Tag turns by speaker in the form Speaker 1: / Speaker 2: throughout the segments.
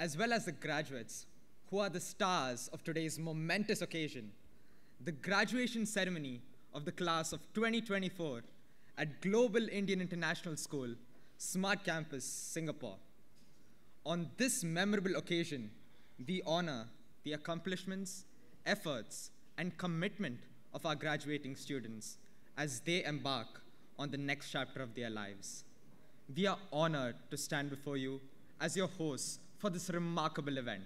Speaker 1: as well as the graduates, who are the stars of today's momentous occasion, the graduation ceremony of the class of 2024 at Global Indian International School, Smart Campus, Singapore. On this memorable occasion, we honor the accomplishments, efforts, and commitment of our graduating students as they embark on the next chapter of their lives. We are honored to stand before you as your hosts for this remarkable event.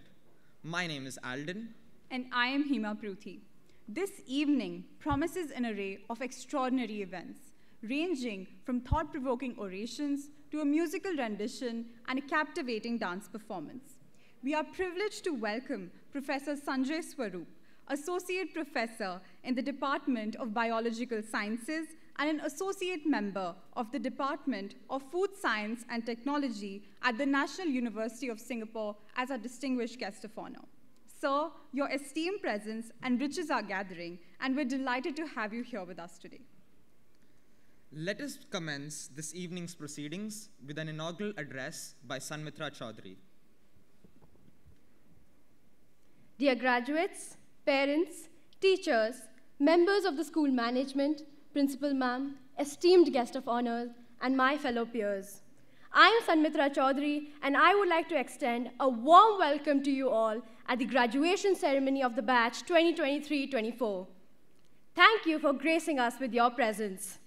Speaker 1: My name is Alden.
Speaker 2: And I am Hima Pruthi. This evening promises an array of extraordinary events, ranging from thought-provoking orations to a musical rendition and a captivating dance performance. We are privileged to welcome Professor Sanjay Swaroop, Associate Professor in the Department of Biological Sciences and an Associate Member of the Department of Food Science and Technology at the National University of Singapore as our distinguished guest of honor. Sir, your esteemed presence enriches our gathering, and we're delighted to have you here with us today.
Speaker 1: Let us commence this evening's proceedings with an inaugural address by Sanmitra Chaudhary.
Speaker 3: Dear graduates, parents, teachers, members of the school management, principal ma'am, esteemed guest of honor, and my fellow peers. I am Sanmitra Chaudhary, and I would like to extend a warm welcome to you all at the graduation ceremony of the batch 2023-24. Thank you for gracing us with your presence.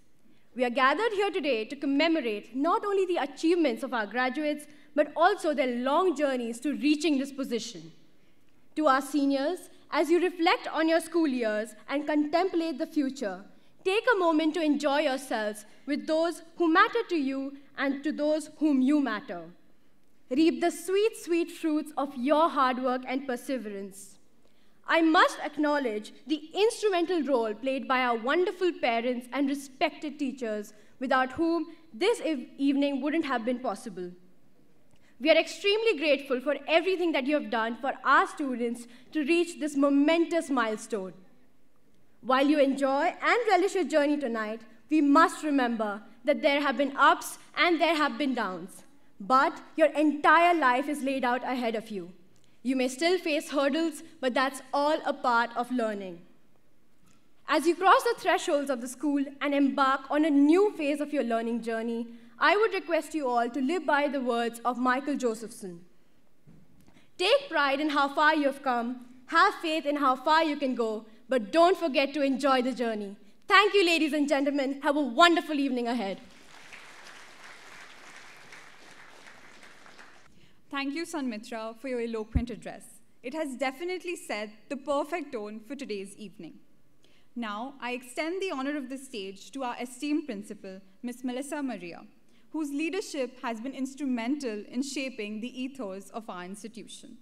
Speaker 3: We are gathered here today to commemorate not only the achievements of our graduates, but also their long journeys to reaching this position. To our seniors, as you reflect on your school years and contemplate the future, take a moment to enjoy yourselves with those who matter to you and to those whom you matter. Reap the sweet, sweet fruits of your hard work and perseverance. I must acknowledge the instrumental role played by our wonderful parents and respected teachers, without whom this evening wouldn't have been possible. We are extremely grateful for everything that you have done for our students to reach this momentous milestone. While you enjoy and relish your journey tonight, we must remember that there have been ups and there have been downs. But your entire life is laid out ahead of you. You may still face hurdles, but that's all a part of learning. As you cross the thresholds of the school and embark on a new phase of your learning journey, I would request you all to live by the words of Michael Josephson. Take pride in how far you have come, have faith in how far you can go, but don't forget to enjoy the journey. Thank you, ladies and gentlemen. Have a wonderful evening ahead.
Speaker 2: Thank you, Sanmitra, for your eloquent address. It has definitely set the perfect tone for today's evening. Now, I extend the honor of the stage to our esteemed principal, Ms. Melissa Maria, whose leadership has been instrumental in shaping the ethos of our institution.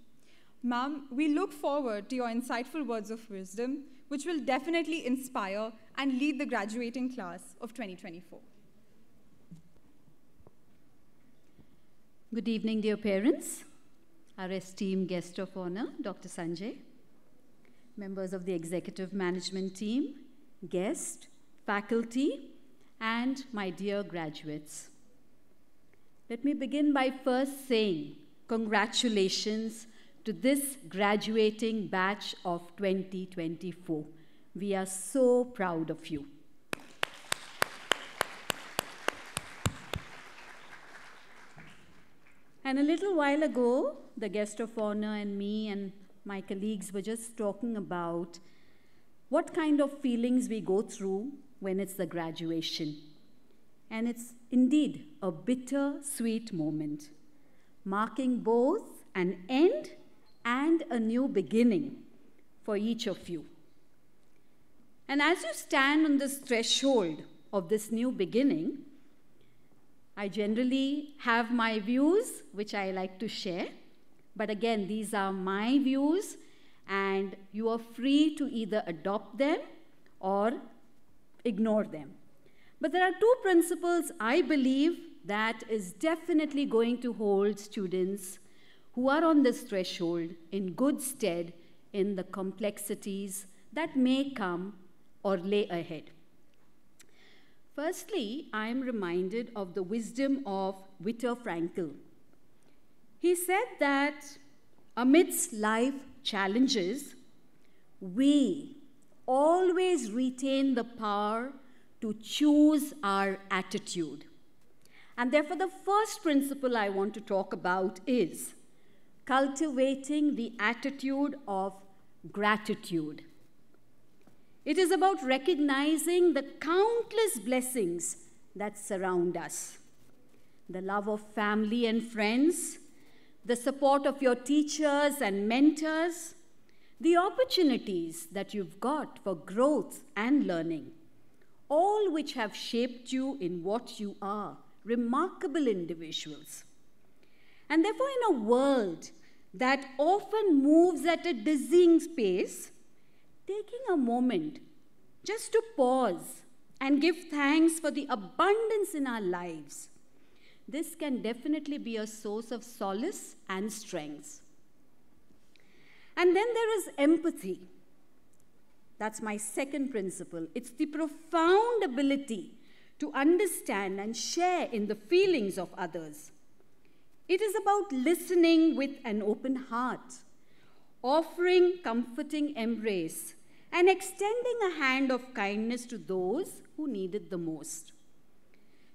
Speaker 2: Ma'am, we look forward to your insightful words of wisdom, which will definitely inspire and lead the graduating class of 2024.
Speaker 4: Good evening, dear parents, our esteemed guest of honor, Dr. Sanjay, members of the executive management team, guests, faculty, and my dear graduates. Let me begin by first saying congratulations to this graduating batch of 2024. We are so proud of you. And a little while ago, the guest of honor and me and my colleagues were just talking about what kind of feelings we go through when it's the graduation. And it's indeed a bitter-sweet moment, marking both an end and a new beginning for each of you. And as you stand on this threshold of this new beginning, I generally have my views, which I like to share. But again, these are my views, and you are free to either adopt them or ignore them. But there are two principles I believe that is definitely going to hold students who are on this threshold in good stead in the complexities that may come or lay ahead. Firstly, I am reminded of the wisdom of Viktor Frankl. He said that amidst life challenges, we always retain the power to choose our attitude. And therefore, the first principle I want to talk about is cultivating the attitude of gratitude. It is about recognizing the countless blessings that surround us. The love of family and friends, the support of your teachers and mentors, the opportunities that you've got for growth and learning, all which have shaped you in what you are, remarkable individuals. And therefore, in a world that often moves at a dizzying pace, taking a moment just to pause and give thanks for the abundance in our lives, this can definitely be a source of solace and strength. And then there is empathy. That's my second principle. It's the profound ability to understand and share in the feelings of others. It is about listening with an open heart, offering comforting embrace, and extending a hand of kindness to those who need it the most.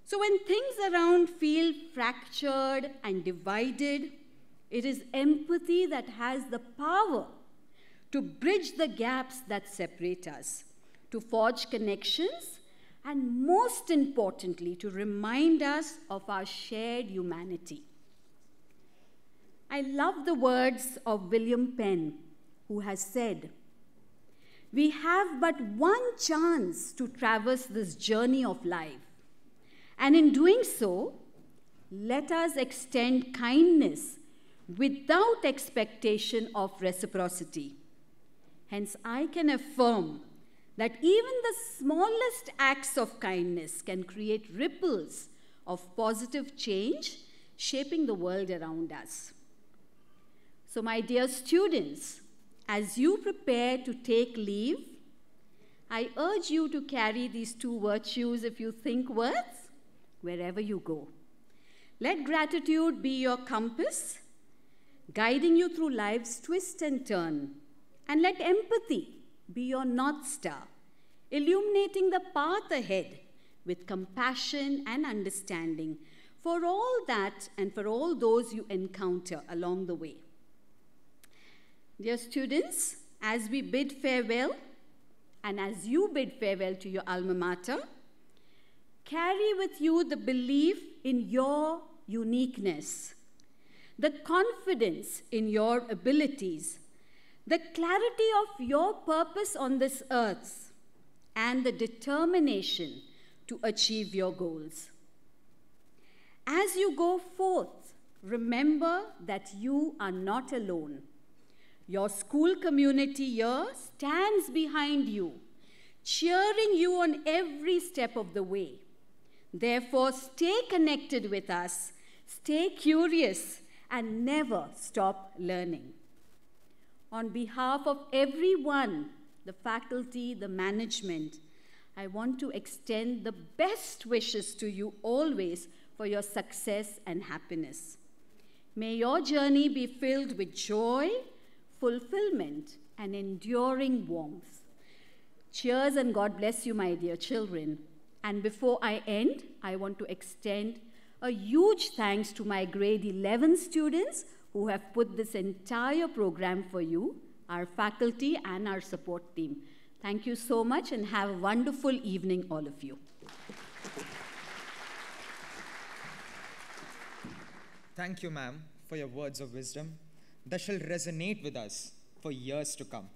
Speaker 4: So when things around feel fractured and divided, it is empathy that has the power to bridge the gaps that separate us, to forge connections, and most importantly, to remind us of our shared humanity. I love the words of William Penn, who has said, "We have but one chance to traverse this journey of life, and in doing so, let us extend kindness without expectation of reciprocity." Hence, I can affirm that even the smallest acts of kindness can create ripples of positive change, shaping the world around us. So, my dear students, as you prepare to take leave, I urge you to carry these two virtues, if you think worth, wherever you go. Let gratitude be your compass, guiding you through life's twist and turn. And let empathy be your North Star, illuminating the path ahead with compassion and understanding for all that and for all those you encounter along the way. Dear students, as we bid farewell, and as you bid farewell to your alma mater, carry with you the belief in your uniqueness, the confidence in your abilities, the clarity of your purpose on this earth, and the determination to achieve your goals. As you go forth, remember that you are not alone. Your school community here stands behind you, cheering you on every step of the way. Therefore, stay connected with us, stay curious, and never stop learning. On behalf of everyone, the faculty, the management, I want to extend the best wishes to you always for your success and happiness. May your journey be filled with joy, fulfillment, and enduring warmth. Cheers and God bless you, my dear children. And before I end, I want to extend a huge thanks to my grade 11 students who have put this entire program for you, our faculty and our support team. Thank you so much and have a wonderful evening, all of you.
Speaker 1: Thank you, ma'am, for your words of wisdom that shall resonate with us for years to come.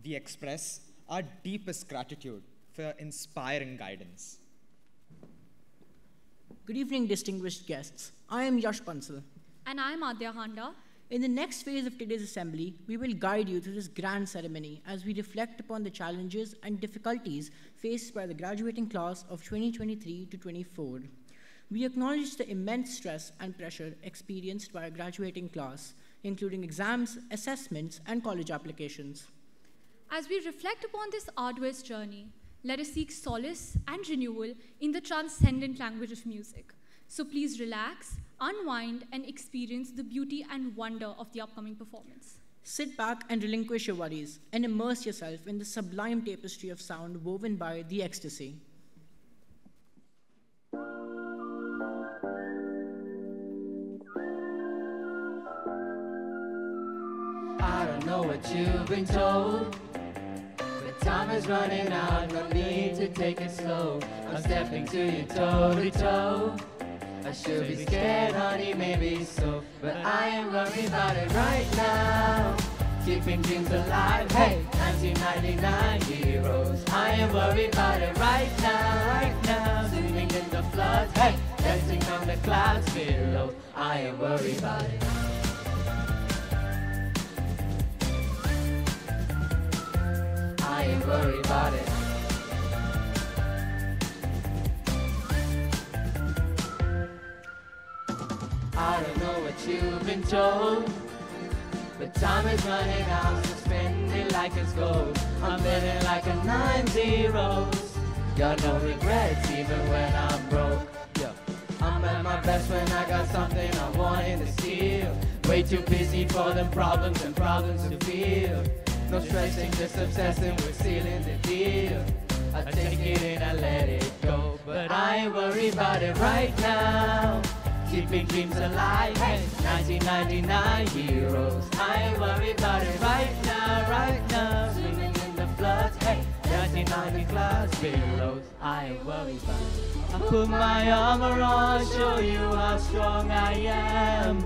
Speaker 1: We express our deepest gratitude for your inspiring guidance.
Speaker 5: Good evening, distinguished guests. I am Yash Bansal.
Speaker 6: And I am Adya Handa.
Speaker 5: In the next phase of today's assembly, we will guide you through this grand ceremony as we reflect upon the challenges and difficulties faced by the graduating class of 2023 to 24. We acknowledge the immense stress and pressure experienced by our graduating class, including exams, assessments, and college applications.
Speaker 6: As we reflect upon this arduous journey, let us seek solace and renewal in the transcendent language of music. So please relax, unwind, and experience the beauty and wonder of the upcoming performance.
Speaker 5: Sit back and relinquish your worries and immerse yourself in the sublime tapestry of sound woven by the ecstasy.
Speaker 7: I don't know what you've been told, but time is running out, no need to take it slow. I'm stepping to you toe to toe. I should be scared, honey, maybe so, but I ain't worried about it right now. Keeping dreams alive, hey, 1999 heroes. I ain't worried about it right now, swimming in the floods, hey, dancing from the clouds below. I ain't worried about it. I ain't worried about it. I don't know what you've been told, but time is running out, so spend it like it's gold. I'm living like a 9-0. Got no regrets even when I'm broke. Yeah. I'm at my best when I got something I wanted to steal. Way too busy for them problems and problems to feel. No stressing, just obsessing with sealing the deal. I take it in and let it go, but I ain't worried about it right now. Keeping dreams alive, hey, 1999 heroes. I ain't worried about it right now, swimming in the floods, hey, 1990 clouds below. I ain't worried about it. I put my armor on, show you how strong I am.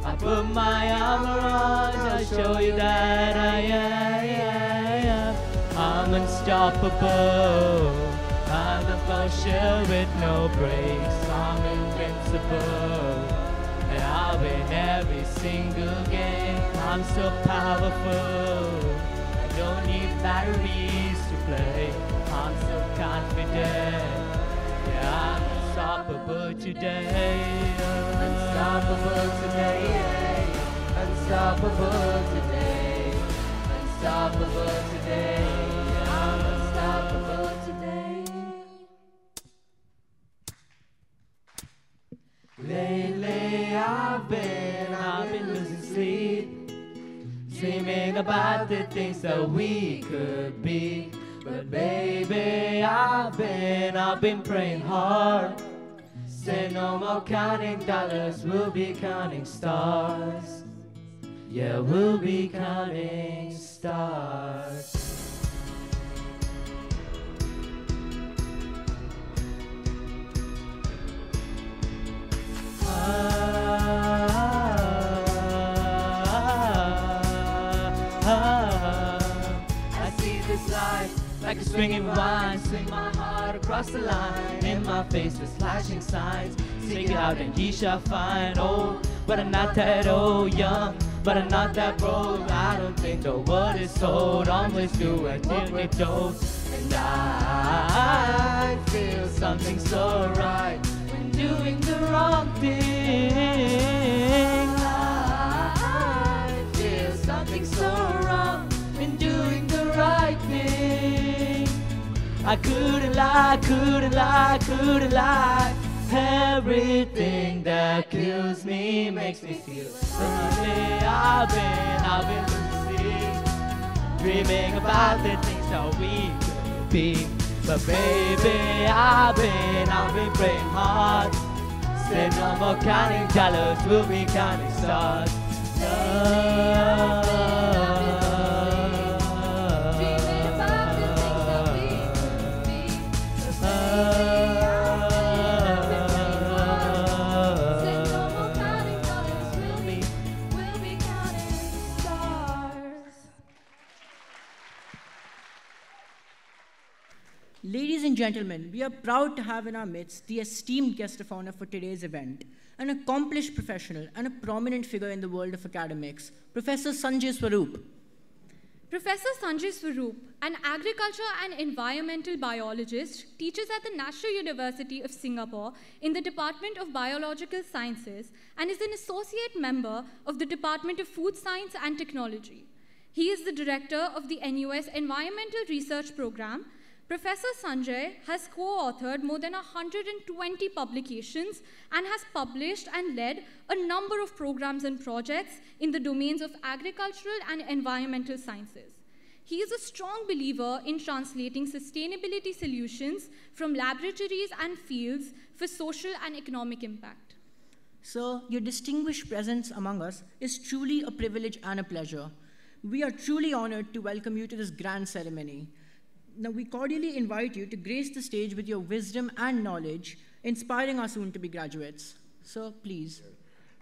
Speaker 7: I put my armor on, I'll show you that I am. I'm unstoppable. I'm the potion with no brakes. I'm invincible, and I'll win every single game. I'm so powerful, I don't need batteries to play. I'm so confident, yeah, I'm unstoppable today. Unstoppable today, unstoppable today, unstoppable today, I'm unstoppable today. Lately I've been losing sleep, dreaming about the things that we could be. But baby, I've been praying hard. Say no more counting dollars, we'll be counting stars. Yeah, we'll be counting stars. I see this life like a swinging vine, swing my heart across the line. In my face there's flashing signs, stick it out and ye shall find. Oh, but I'm not that old, young, but I'm not that broke. I don't think the word is sold, always do until we're told. And I feel something so right when doing the wrong thing. I feel something so wrong when doing the right thing. I couldn't lie, couldn't lie, couldn't lie. Everything that kills me makes me feel lonely. I've been losing, dreaming about the things that we could be. But baby, I've been praying hard. Say no more counting dollars, we'll be counting stars.
Speaker 5: Ladies and gentlemen, we are proud to have in our midst the esteemed guest of honor for today's event, an accomplished professional and a prominent figure in the world of academics, Professor Sanjay Swaroop.
Speaker 6: Professor Sanjay Swaroop, an agriculture and environmental biologist, teaches at the National University of Singapore in the Department of Biological Sciences and is an associate member of the Department of Food Science and Technology. He is the director of the NUS Environmental Research Program, Professor Sanjay has co-authored more than 120 publications and has published and led a number of programs and projects in the domains of agricultural and environmental sciences. He is a strong believer in translating sustainability solutions from laboratories and fields for social and economic impact.
Speaker 5: Sir, your distinguished presence among us is truly a privilege and a pleasure. We are truly honored to welcome you to this grand ceremony. Now, we cordially invite you to grace the stage with your wisdom and knowledge, inspiring our soon-to-be graduates. Sir, please.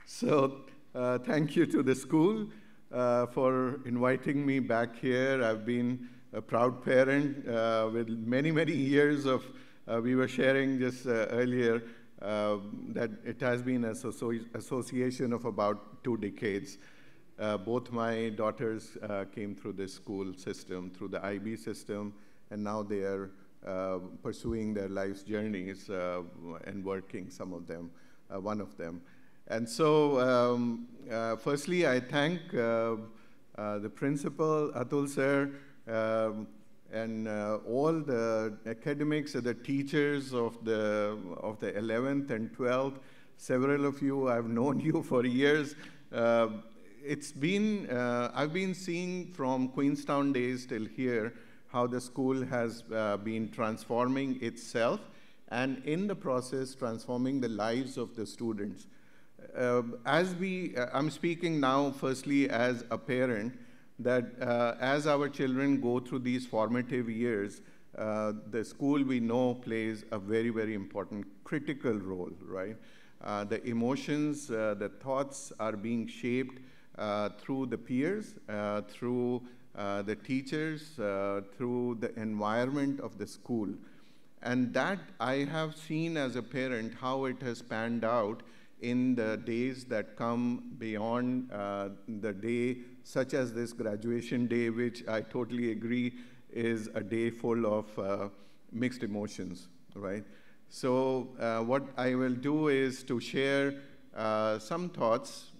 Speaker 8: So, thank you to the school for inviting me back here. I've been a proud parent with many, many years of, we were sharing just earlier, that it has been an association of about 2 decades. Both my daughters came through this school system, through the IB system, and now they are pursuing their life's journeys and working, some of them, one of them. And so, firstly, I thank the principal, Atul sir, and all the academics, the teachers of the 11th and 12th. Several of you, I've known you for years. It's been, I've been seeing from Queenstown days till here how the school has been transforming itself and in the process transforming the lives of the students. I'm speaking now firstly as a parent, that as our children go through these formative years, the school we know plays a very, very important, critical role, right? The emotions, the thoughts are being shaped through the peers, through the teachers, through the environment of the school. And that I have seen as a parent how it has panned out in the days that come beyond the day, such as this graduation day, which I totally agree is a day full of mixed emotions, right? So what I will do is to share some thoughts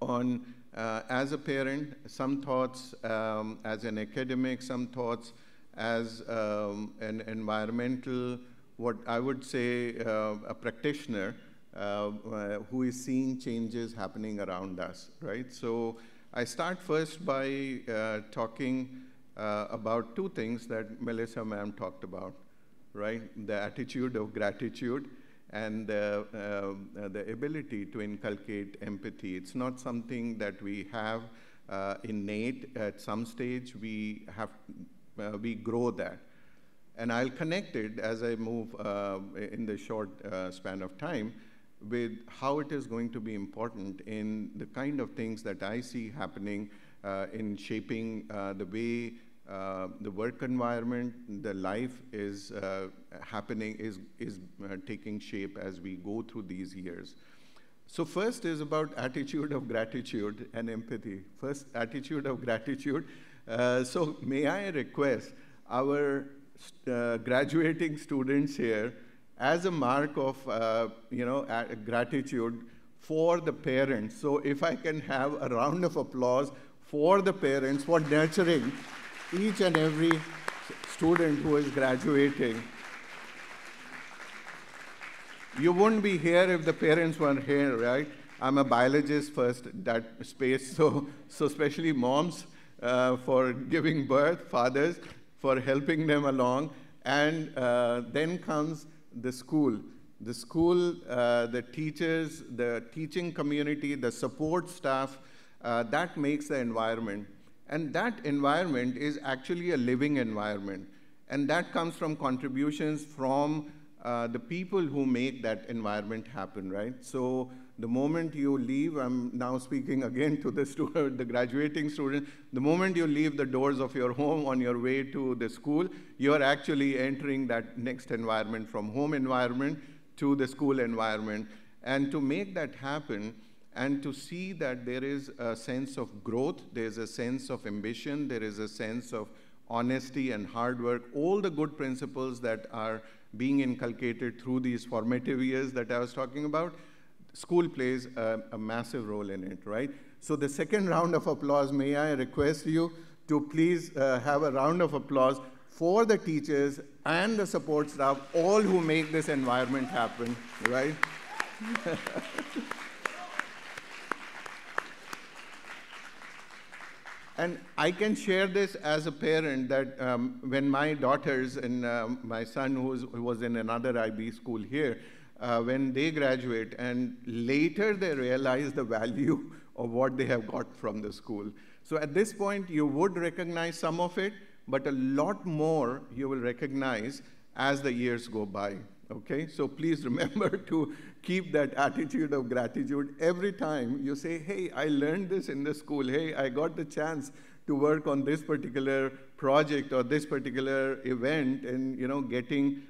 Speaker 8: on as a parent, some thoughts as an academic, some thoughts as an environmental, what I would say a practitioner who is seeing changes happening around us, right? So I start first by talking about 2 things that Melissa ma'am talked about, right? The attitude of gratitude and the ability to inculcate empathy. It's not something that we have innate. At some stage, we grow that. And I'll connect it as I move in the short span of time with how it is going to be important in the kind of things that I see happening in shaping the way the work environment, the life is happening, is taking shape as we go through these years. So first is about attitude of gratitude and empathy. First, attitude of gratitude. So may I request our graduating students here, as a mark of gratitude for the parents. So if I can have a round of applause for the parents for nurturing each and every student who is graduating. You wouldn't be here if the parents weren't here, right? I'm a biologist first, that space, so especially moms for giving birth, fathers for helping them along, and then comes the school. The school, the teachers, the teaching community, the support staff, that makes the environment. And that environment is actually a living environment. And that comes from contributions from the people who make that environment happen, right? So the moment you leave, I'm now speaking again to the graduating student, the moment you leave the doors of your home on your way to the school, you're actually entering that next environment, from home environment to the school environment. And to make that happen, and to see that there is a sense of growth, there's a sense of ambition, there is a sense of honesty and hard work, all the good principles that are being inculcated through these formative years that I was talking about, school plays a massive role in it, right? So the second round of applause, may I request you to please have a round of applause for the teachers and the support staff, all who make this environment happen, right? And I can share this as a parent that when my daughters and my son, who was in another IB school here, when they graduate and later they realize the value of what they have got from the school. So at this point, you would recognize some of it, but a lot more you will recognize as the years go by. Okay, so please remember to keep that attitude of gratitude every time you say, hey, I learned this in the school. Hey, I got the chance to work on this particular project or this particular event, and getting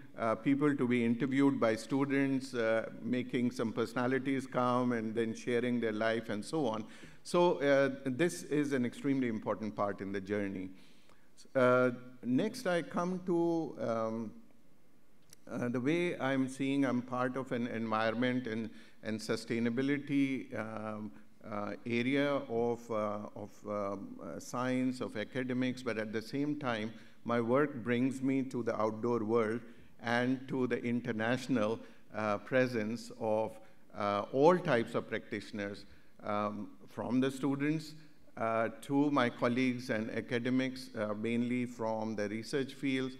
Speaker 8: people to be interviewed by students, making some personalities come and then sharing their life and so on. So this is an extremely important part in the journey. Next, I come to the way I'm seeing I'm part of an environment and sustainability area of science, of academics, but at the same time, my work brings me to the outdoor world and to the international presence of all types of practitioners, from the students to my colleagues and academics, mainly from the research fields,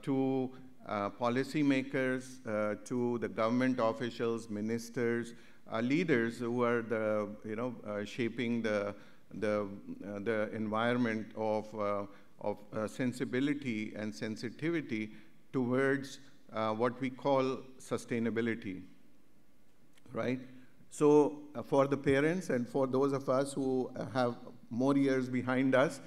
Speaker 8: to policymakers, to the government officials, ministers, leaders who are shaping the environment of sensibility and sensitivity towards what we call sustainability, right? So for the parents and for those of us who have more years behind us,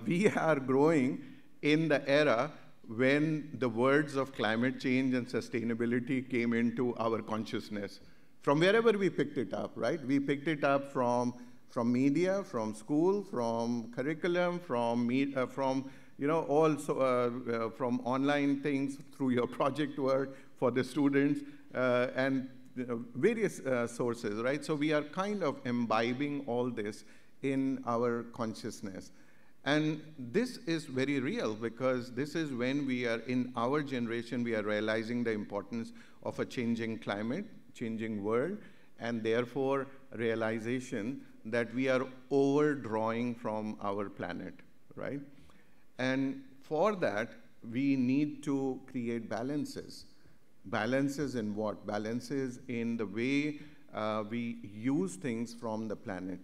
Speaker 8: we are growing in the era when the words of climate change and sustainability came into our consciousness. From wherever we picked it up, right? We picked it up from media, from school, from curriculum, from from online things through your project work for the students, and various sources, right? So we are kind of imbibing all this in our consciousness. And this is very real because this is when we are, in our generation, we are realizing the importance of a changing climate, changing world, and therefore realization that we are overdrawing from our planet, right? And for that, we need to create balances. Balances in what? Balances in the way we use things from the planet.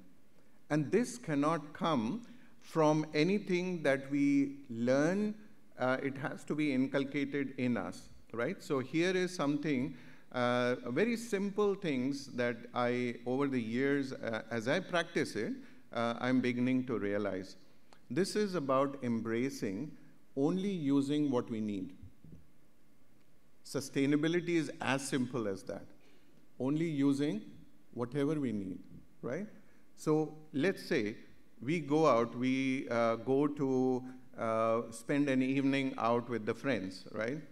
Speaker 8: And this cannot come from anything that we learn. It has to be inculcated in us, right? So here is something, very simple things that over the years, as I practice it, I'm beginning to realize. This is about embracing only using what we need. Sustainability is as simple as that. Only using whatever we need, right? So let's say we go out, we go to spend an evening out with the friends, right?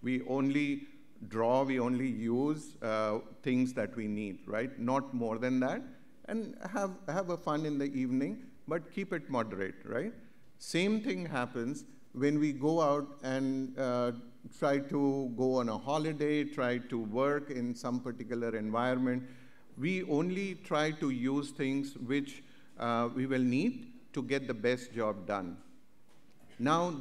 Speaker 8: We only draw, we only use things that we need, right? Not more than that, and have a fun in the evening, but keep it moderate, right? Same thing happens when we go out and try to go on a holiday, try to work in some particular environment. We only try to use things which we will need to get the best job done. Now,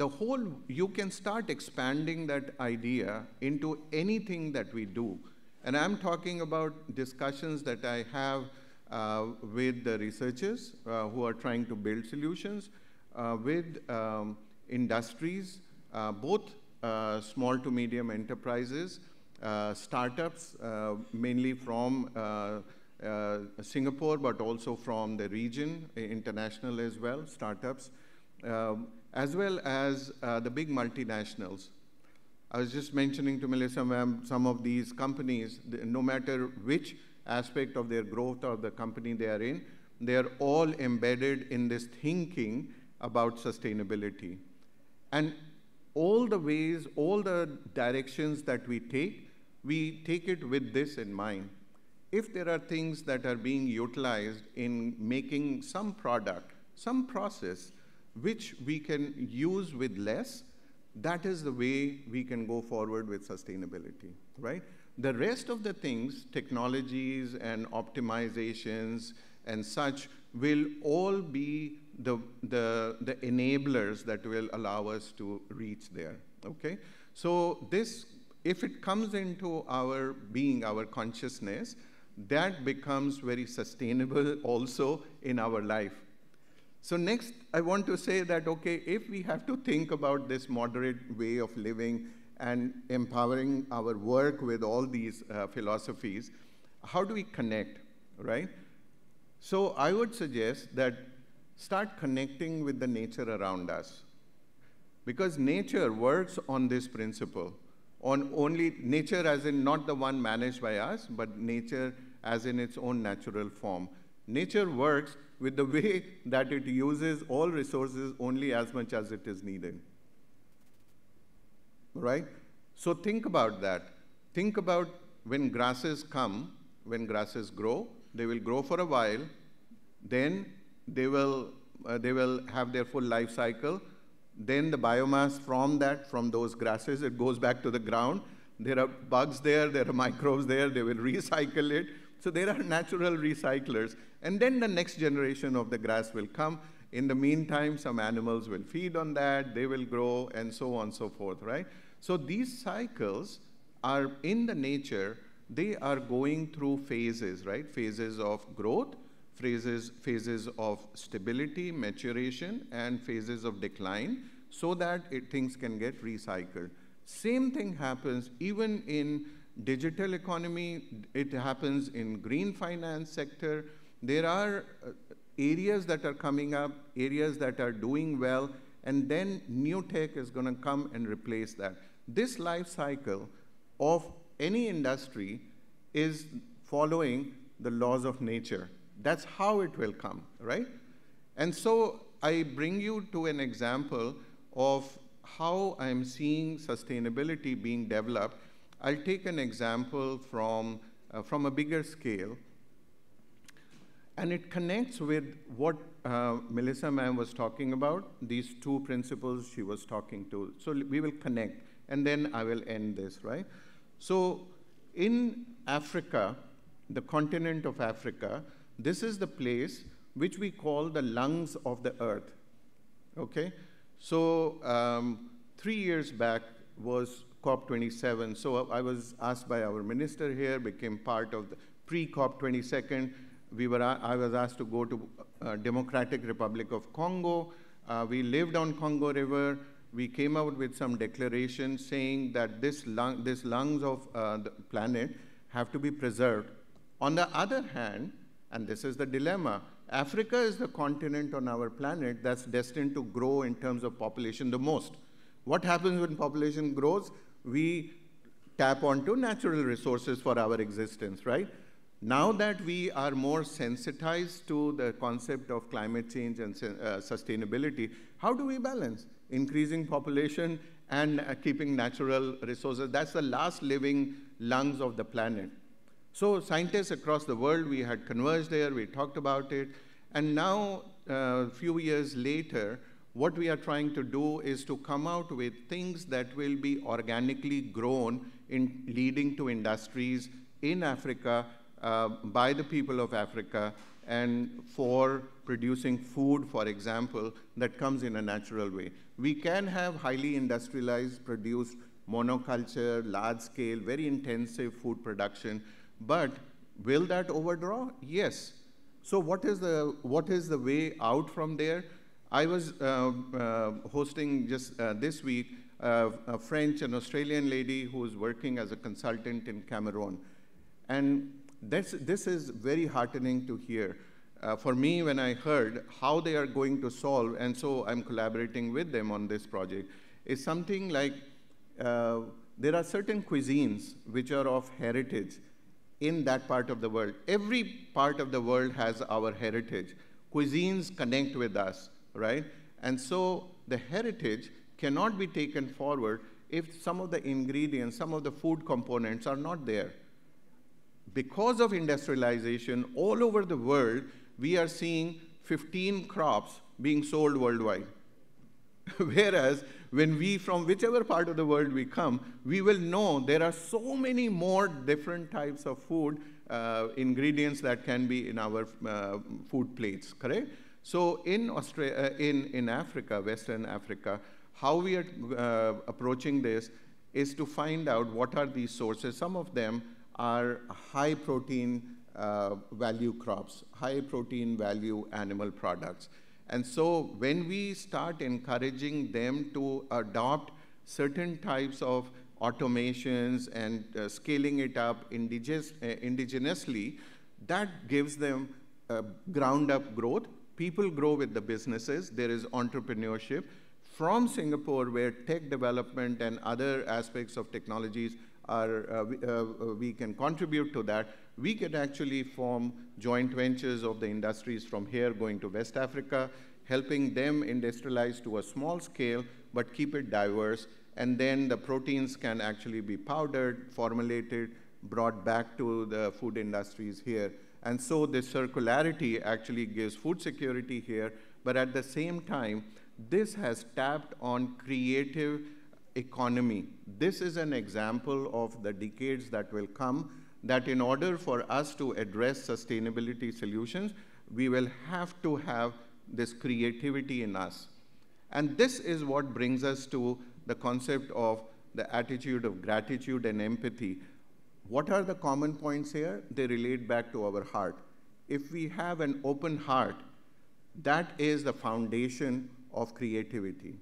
Speaker 8: you can start expanding that idea into anything that we do. And I'm talking about discussions that I have with the researchers who are trying to build solutions, with industries, both small to medium enterprises, startups, mainly from Singapore, but also from the region, international as well, startups, as well as the big multinationals. I was just mentioning to Melissa, ma'am, some of these companies, no matter which aspect of their growth or the company they are in, they are all embedded in this thinking about sustainability. And all the ways, all the directions that we take it with this in mind. If there are things that are being utilized in making some product, some process, which we can use with less, that is the way we can go forward with sustainability, right? The rest of the things, technologies and optimizations and such, will all be the enablers that will allow us to reach there, okay? So this, if it comes into our being, our consciousness, that becomes very sustainable also in our life. So next, I want to say that, okay, if we have to think about this moderate way of living and empowering our work with all these philosophies, how do we connect, right? So I would suggest that start connecting with the nature around us, because nature works on this principle, on only nature as in not the one managed by us, but nature as in its own natural form. Nature works with the way that it uses all resources only as much as it is needed, right? So think about that. Think about when grasses come, when grasses grow, they will grow for a while, then they will have their full life cycle. Then the biomass from those grasses, it goes back to the ground. There are bugs there, there are microbes there, they will recycle it. So there are natural recyclers. And then the next generation of the grass will come. In the meantime, some animals will feed on that, they will grow, and so on and so forth, right? So these cycles are in the nature, they are going through phases, right? Phases of growth, phases of stability, maturation, and phases of decline, so that things can get recycled. Same thing happens even in digital economy, it happens in green finance sector. There are areas that are coming up, areas that are doing well, and then new tech is going to come and replace that. This life cycle of any industry is following the laws of nature. That's how it will come, right? And so I bring you to an example of how I'm seeing sustainability being developed. I'll take an example from a bigger scale, and it connects with what Melissa ma'am was talking about, these two principles she was talking to. So we will connect, and then I will end this, right? So in Africa, the continent of Africa, this is the place which we call the lungs of the earth, okay? So 3 years back was COP27. So I was asked by our minister here, became part of the pre-COP22. I was asked to go to Democratic Republic of Congo. We lived on Congo River. We came out with some declaration saying that this lungs of the planet have to be preserved. On the other hand, and this is the dilemma, Africa is the continent on our planet that's destined to grow in terms of population the most. What happens when population grows? We tap onto natural resources for our existence, right? Now that we are more sensitized to the concept of climate change and sustainability, how do we balance increasing population and keeping natural resources? That's the last living lungs of the planet. So scientists across the world, we had converged there, we talked about it, and now, a few years later, what we are trying to do is to come out with things that will be organically grown in leading to industries in Africa by the people of Africa, and for producing food, for example, that comes in a natural way. We can have highly industrialized, produced monoculture, large scale, very intensive food production, but will that overdraw? Yes. So what is the way out from there? I was hosting just this week a French and Australian lady who is working as a consultant in Cameroon. And this is very heartening to hear. For me, when I heard how they are going to solve, and so I'm collaborating with them on this project, is something like there are certain cuisines which are of heritage in that part of the world. Every part of the world has our heritage. Cuisines connect with us, right? And so the heritage cannot be taken forward if some of the ingredients, some of the food components are not there. Because of industrialization, all over the world, we are seeing 15 crops being sold worldwide. Whereas when we, from whichever part of the world we come, we will know there are so many more different types of food ingredients that can be in our food plates, correct? So in in Africa, Western Africa, how we are approaching this is to find out what are these sources. Some of them are high protein value crops, high protein value animal products. And so when we start encouraging them to adopt certain types of automations and scaling it up indigenously, that gives them ground up growth. People grow with the businesses. There is entrepreneurship. From Singapore, where tech development and other aspects of technologies are, we can contribute to that, we can actually form joint ventures of the industries from here going to West Africa, helping them industrialize to a small scale, but keep it diverse. And then the proteins can actually be powdered, formulated, brought back to the food industries here. And so this circularity actually gives food security here, but at the same time, this has tapped on creative economy. This is an example of the decades that will come, that in order for us to address sustainability solutions, we will have to have this creativity in us. And this is what brings us to the concept of the attitude of gratitude and empathy. What are the common points here? They relate back to our heart. If we have an open heart, that is the foundation of creativity.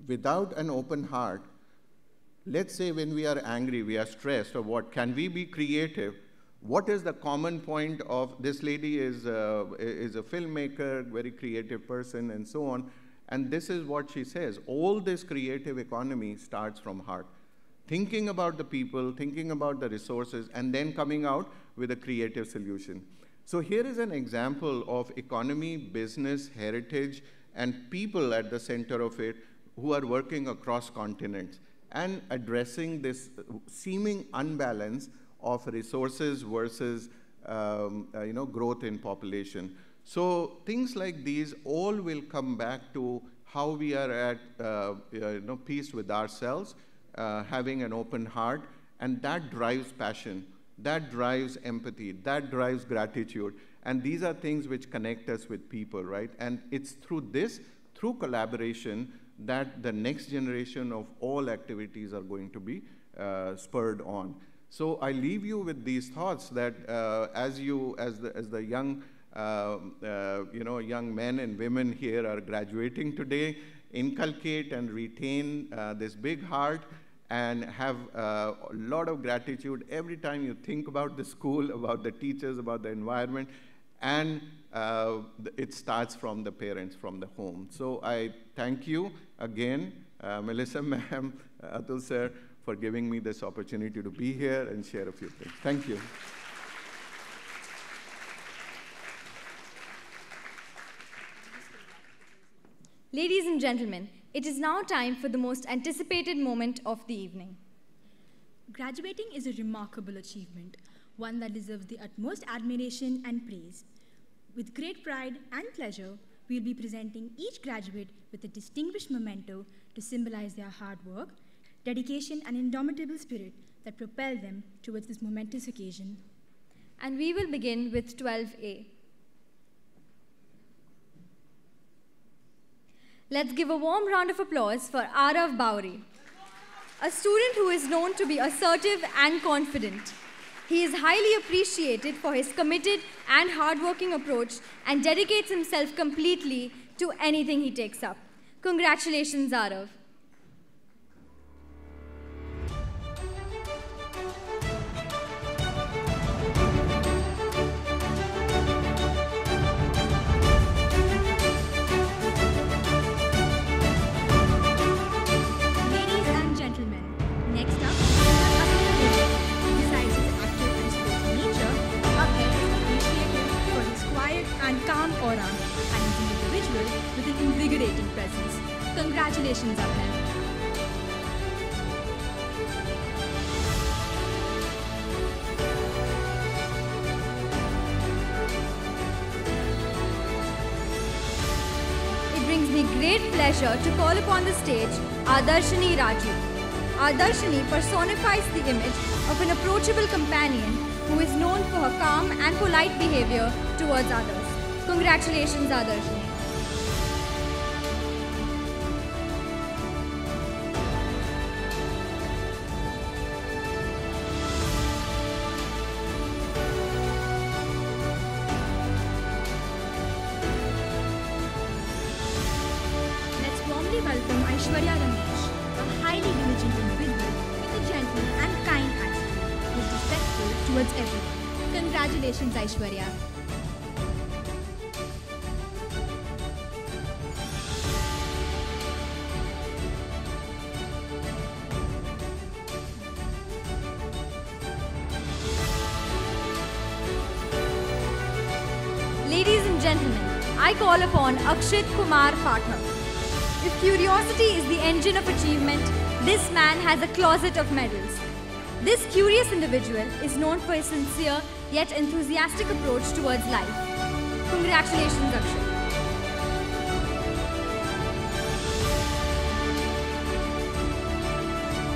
Speaker 8: Without an open heart, let's say when we are angry, we are stressed, or what, can we be creative? What is the common point of this lady is a filmmaker, very creative person, and so on. And this is what she says. All this creative economy starts from heart. Thinking about the people, thinking about the resources, and then coming out with a creative solution. So here is an example of economy, business, heritage, and people at the center of it who are working across continents and addressing this seeming unbalance of resources versus growth in population. So things like these all will come back to how we are at peace with ourselves, having an open heart, and that drives passion, that drives empathy, that drives gratitude. And these are things which connect us with people, right? And it's through this, through collaboration, that the next generation of all activities are going to be spurred on. So I leave you with these thoughts that as the young young men and women here are graduating today, inculcate and retain this big heart and have a lot of gratitude every time you think about the school, about the teachers, about the environment, and it starts from the parents, from the home. So I thank you again, Melissa ma'am, Atul sir, for giving me this opportunity to be here and share a few things. Thank you.
Speaker 9: Ladies and gentlemen, it is now time for the most anticipated moment of the evening.
Speaker 10: Graduating is a remarkable achievement, one that deserves the utmost admiration and praise. With great pride and pleasure, we will be presenting each graduate with a distinguished memento to symbolize their hard work, dedication, and indomitable spirit that propel them towards this momentous occasion.
Speaker 9: And we will begin with 12A. Let's give a warm round of applause for Arav Bauri, a student who is known to be assertive and confident. He is highly appreciated for his committed and hardworking approach and dedicates himself completely to anything he takes up. Congratulations, Arav.
Speaker 10: Congratulations, Abhay.
Speaker 9: It brings me great pleasure to call upon the stage Adarshini Raju. Adarshini personifies the image of an approachable companion who is known for her calm and polite behavior towards others. Congratulations, Adarshini.
Speaker 10: Let's warmly welcome Aishwarya Ramesh, a highly diligent individual with a gentle and kind attitude, who is respectful towards everyone. Congratulations, Aishwarya.
Speaker 9: Ladies and gentlemen, I call upon Akshit Kumar Pathak. If curiosity is the engine of achievement, this man has a closet of medals. This curious individual is known for his sincere yet enthusiastic approach towards life. Congratulations, Akshit.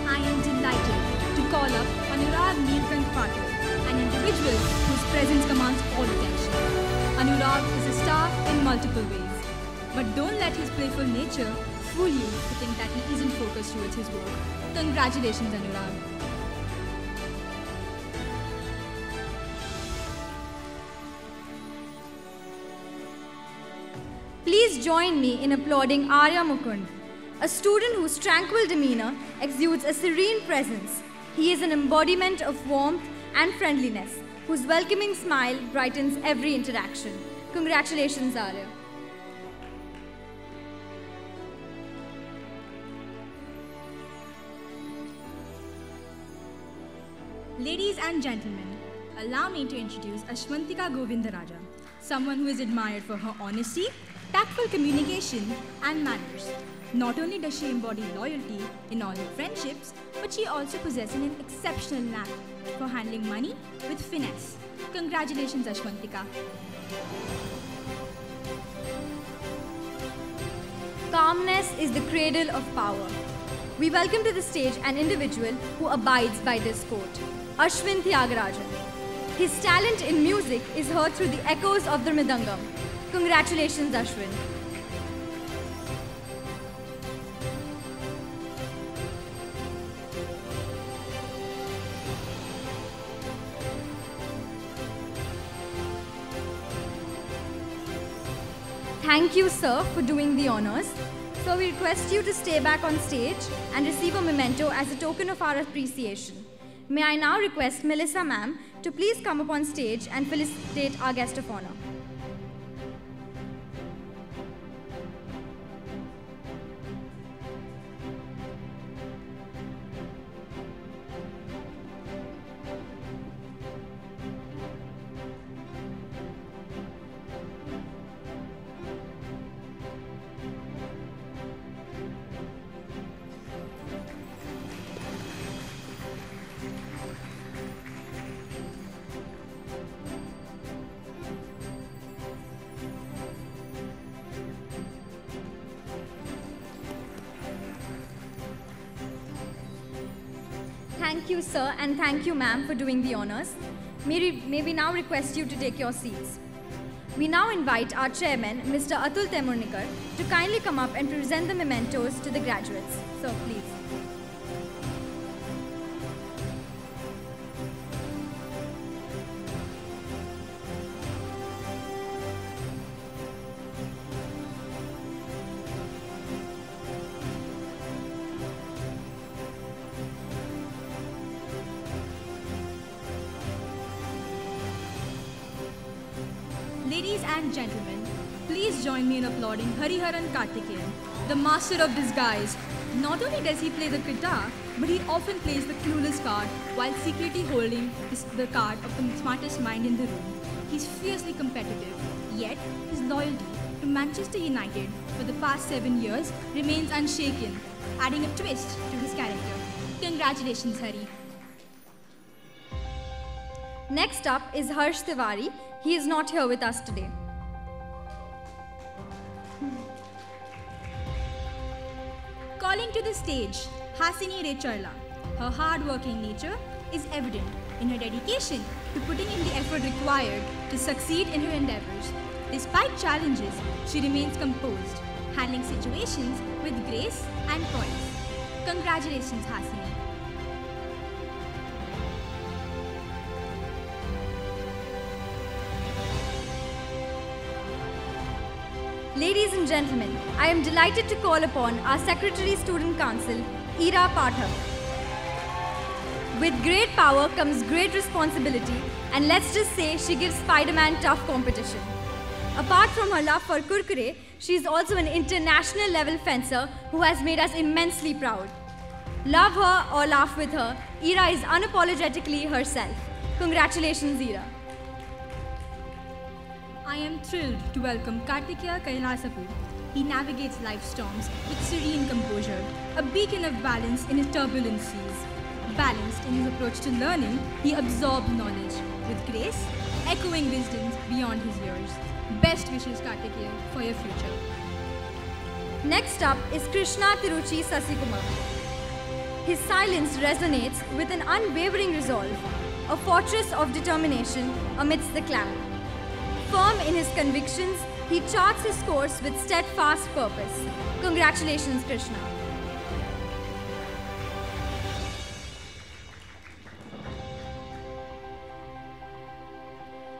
Speaker 10: I am delighted to call up Anurag Neelkant Patil, an individual whose presence commands all attention. Anurag is a star in multiple ways, but don't let his playful nature fool you to think that he isn't focused towards his work. Congratulations, Anurag.
Speaker 9: Please join me in applauding Arya Mukund, a student whose tranquil demeanor exudes a serene presence. He is an embodiment of warmth and friendliness, whose welcoming smile brightens every interaction. Congratulations, Arya.
Speaker 10: Ladies and gentlemen, allow me to introduce Ashwantika Govindaraja, someone who is admired for her honesty, tactful communication, and manners. Not only does she embody loyalty in all her friendships, but she also possesses an exceptional knack for handling money with finesse. Congratulations, Ashwantika.
Speaker 9: Calmness is the cradle of power. We welcome to the stage an individual who abides by this quote, Ashwin Tyagarajan. His talent in music is heard through the echoes of the Mridangam. Congratulations, Ashwin. Thank you, sir, for doing the honors. So we request you to stay back on stage and receive a memento as a token of our appreciation. May I now request Melissa ma'am to please come up on stage and felicitate our guest of honor. Thank you, sir, and thank you, ma'am, for doing the honors. May we now request you to take your seats. We now invite our chairman, Mr. Atul Temurnikar, to kindly come up and present the mementos to the graduates. So, please.
Speaker 10: Ladies and gentlemen, please join me in applauding Hariharan Karthikeyan, the master of disguise. Not only does he play the guitar, but he often plays the clueless card while secretly holding the card of the smartest mind in the room. He's fiercely competitive, yet his loyalty to Manchester United for the past 7 years remains unshaken, adding a twist to his character. Congratulations, Hari.
Speaker 9: Next up is Harsh Tiwari. He is not here with us today.
Speaker 10: Calling to the stage, Hasini Recharla. Her hard-working nature is evident in her dedication to putting in the effort required to succeed in her endeavors. Despite challenges, she remains composed, handling situations with grace and poise. Congratulations, Hasini.
Speaker 9: Ladies and gentlemen, I am delighted to call upon our Secretary Student Council, Ira Pathak. With great power comes great responsibility, and let's just say she gives Spider-Man tough competition. Apart from her love for Kurkure, she is also an international level fencer who has made us immensely proud. Love her or laugh with her, Ira is unapologetically herself. Congratulations, Ira.
Speaker 10: I am thrilled to welcome Kartikeya Kailasapur. He navigates life storms with serene composure, a beacon of balance in his turbulent seas. Balanced in his approach to learning, he absorbed knowledge with grace, echoing wisdoms beyond his years. Best wishes, Kartikeya, for your future.
Speaker 9: Next up is Krishna Tiruchi Sasikumar. His silence resonates with an unwavering resolve, a fortress of determination amidst the clamor. Firm in his convictions, he charts his course with steadfast purpose. Congratulations, Krishna.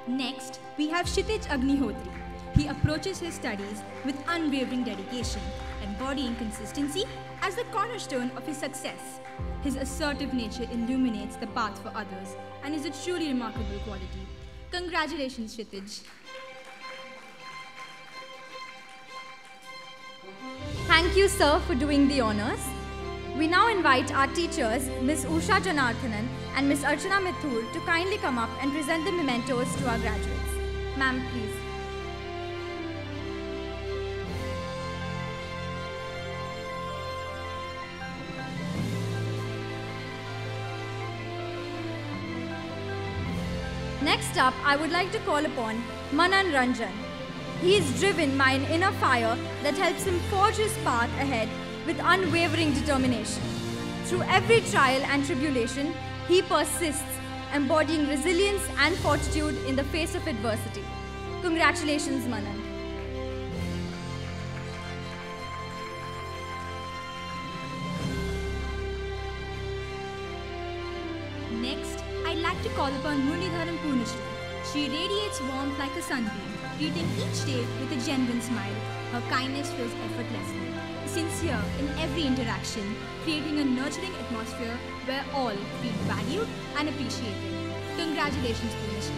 Speaker 10: Next, we have Kshitij Agnihotri. He approaches his studies with unwavering dedication, embodying consistency as the cornerstone of his success. His assertive nature illuminates the path for others and is a truly remarkable quality. Congratulations, Kshitij.
Speaker 9: Thank you, sir, for doing the honors. We now invite our teachers, Ms. Usha Janarthanan and Ms. Archana Mithur, to kindly come up and present the mementos to our graduates. Ma'am, please. Next up, I would like to call upon Manan Ranjan. He is driven by an inner fire that helps him forge his path ahead with unwavering determination. Through every trial and tribulation, he persists, embodying resilience and fortitude in the face of adversity. Congratulations, Manan.
Speaker 10: Next, I'd like to call upon Muralidharan Purnashri. She radiates warmth like a sunbeam, greeting each day with a genuine smile. Her kindness flows effortlessly, sincere in every interaction, creating a nurturing atmosphere where all feel valued and appreciated. Congratulations, Purnashri.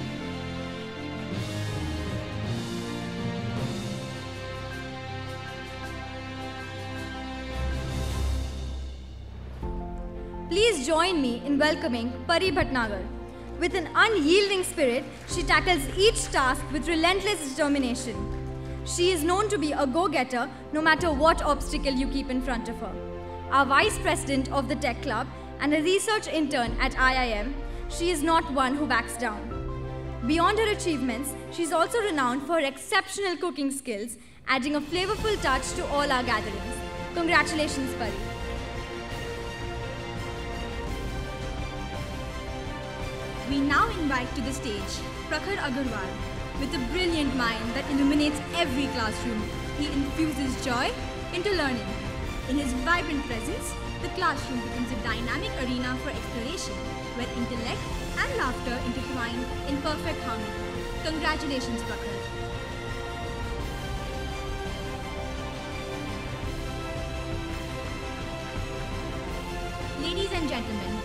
Speaker 9: Please join me in welcoming Pari Bhatnagar. With an unyielding spirit, she tackles each task with relentless determination. She is known to be a go-getter no matter what obstacle you keep in front of her. Our Vice President of the Tech Club and a research intern at IIM, she is not one who backs down. Beyond her achievements, she is also renowned for her exceptional cooking skills, adding a flavorful touch to all our gatherings. Congratulations, Pari.
Speaker 10: We now invite to the stage Prakhar Agarwal. With a brilliant mind that illuminates every classroom, he infuses joy into learning. In his vibrant presence, the classroom becomes a dynamic arena for exploration, where intellect and laughter intertwine in perfect harmony. Congratulations, Prakhar. Ladies and gentlemen,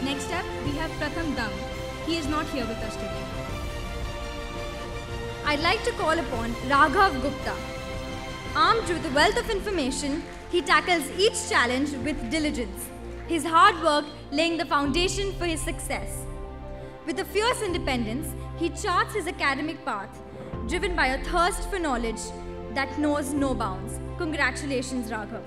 Speaker 10: next up we have Pratham Dam. He is not here with us today.
Speaker 9: I'd like to call upon Raghav Gupta. Armed with a wealth of information, he tackles each challenge with diligence, his hard work laying the foundation for his success. With a fierce independence, he charts his academic path, driven by a thirst for knowledge that knows no bounds. Congratulations, Raghav.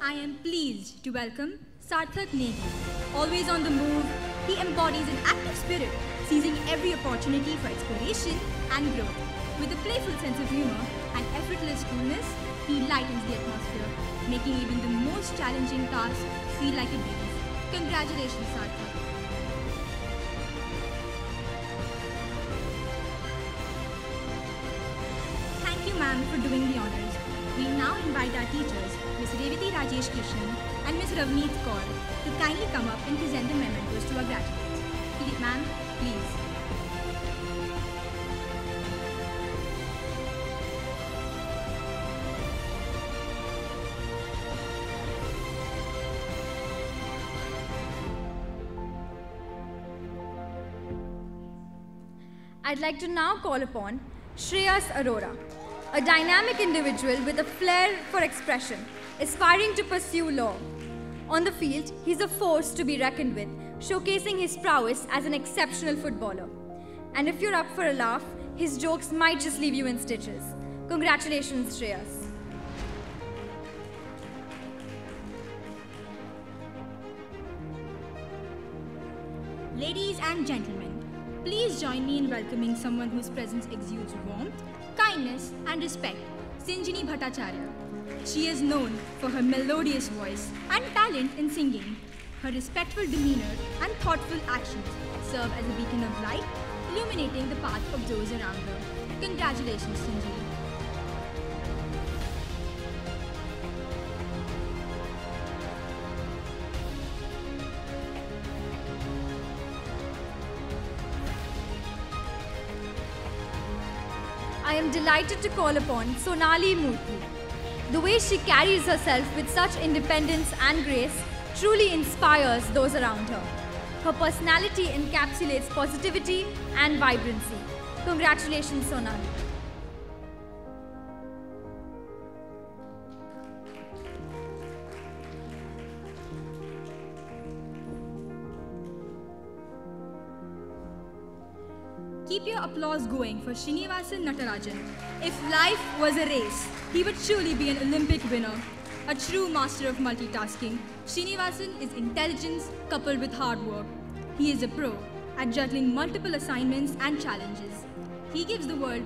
Speaker 10: I am pleased to welcome Sarthak Negi. Always on the move, he embodies an active spirit, seizing every opportunity for exploration and growth. With a playful sense of humor and effortless coolness, he lightens the atmosphere, making even the most challenging task feel like a breeze. Congratulations, Sarthak. Thank you, ma'am, for doing the honors. We now invite our teachers, Ms. Revati Rajesh Krishnan and Ms. Ravneet Kaur, to kindly come up and present the mementos to our graduates. Ma'am, please.
Speaker 9: I'd like to now call upon Shreyas Arora, a dynamic individual with a flair for expression, aspiring to pursue law. On the field, he's a force to be reckoned with, showcasing his prowess as an exceptional footballer. And if you're up for a laugh, his jokes might just leave you in stitches. Congratulations, Shreyas.
Speaker 10: Ladies and gentlemen, please join me in welcoming someone whose presence exudes warmth, kindness, and respect, Sinjini Bhattacharya. She is known for her melodious voice and talent in singing. Her respectful demeanor and thoughtful actions serve as a beacon of light, illuminating the path of those around her. Congratulations, Sinjini.
Speaker 9: I am delighted to call upon Sonali Murthy. The way she carries herself with such independence and grace truly inspires those around her. Her personality encapsulates positivity and vibrancy. Congratulations, Sonali.
Speaker 10: Keep your applause going for Srinivasan Natarajan. If life was a race, he would surely be an Olympic winner. A true master of multitasking, Srinivasan is intelligence coupled with hard work. He is a pro at juggling multiple assignments and challenges. He gives the word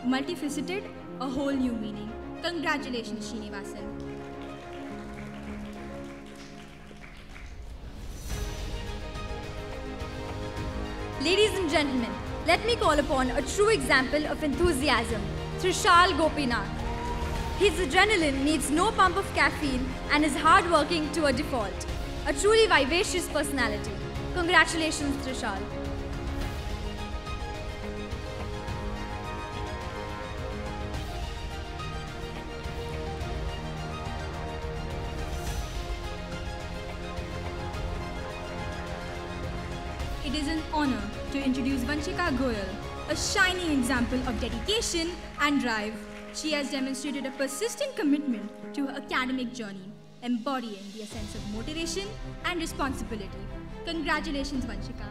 Speaker 10: multifaceted a whole new meaning. Congratulations, Srinivasan.
Speaker 9: Ladies and gentlemen, let me call upon a true example of enthusiasm, Trishal Gopinath. His adrenaline needs no pump of caffeine and is hardworking to a default. A truly vivacious personality. Congratulations, Trishal.
Speaker 10: It is an honor to introduce Vanshika Goyal, a shining example of dedication and drive. She has demonstrated a persistent commitment to her academic journey, embodying the essence of motivation and responsibility. Congratulations, Vanshika.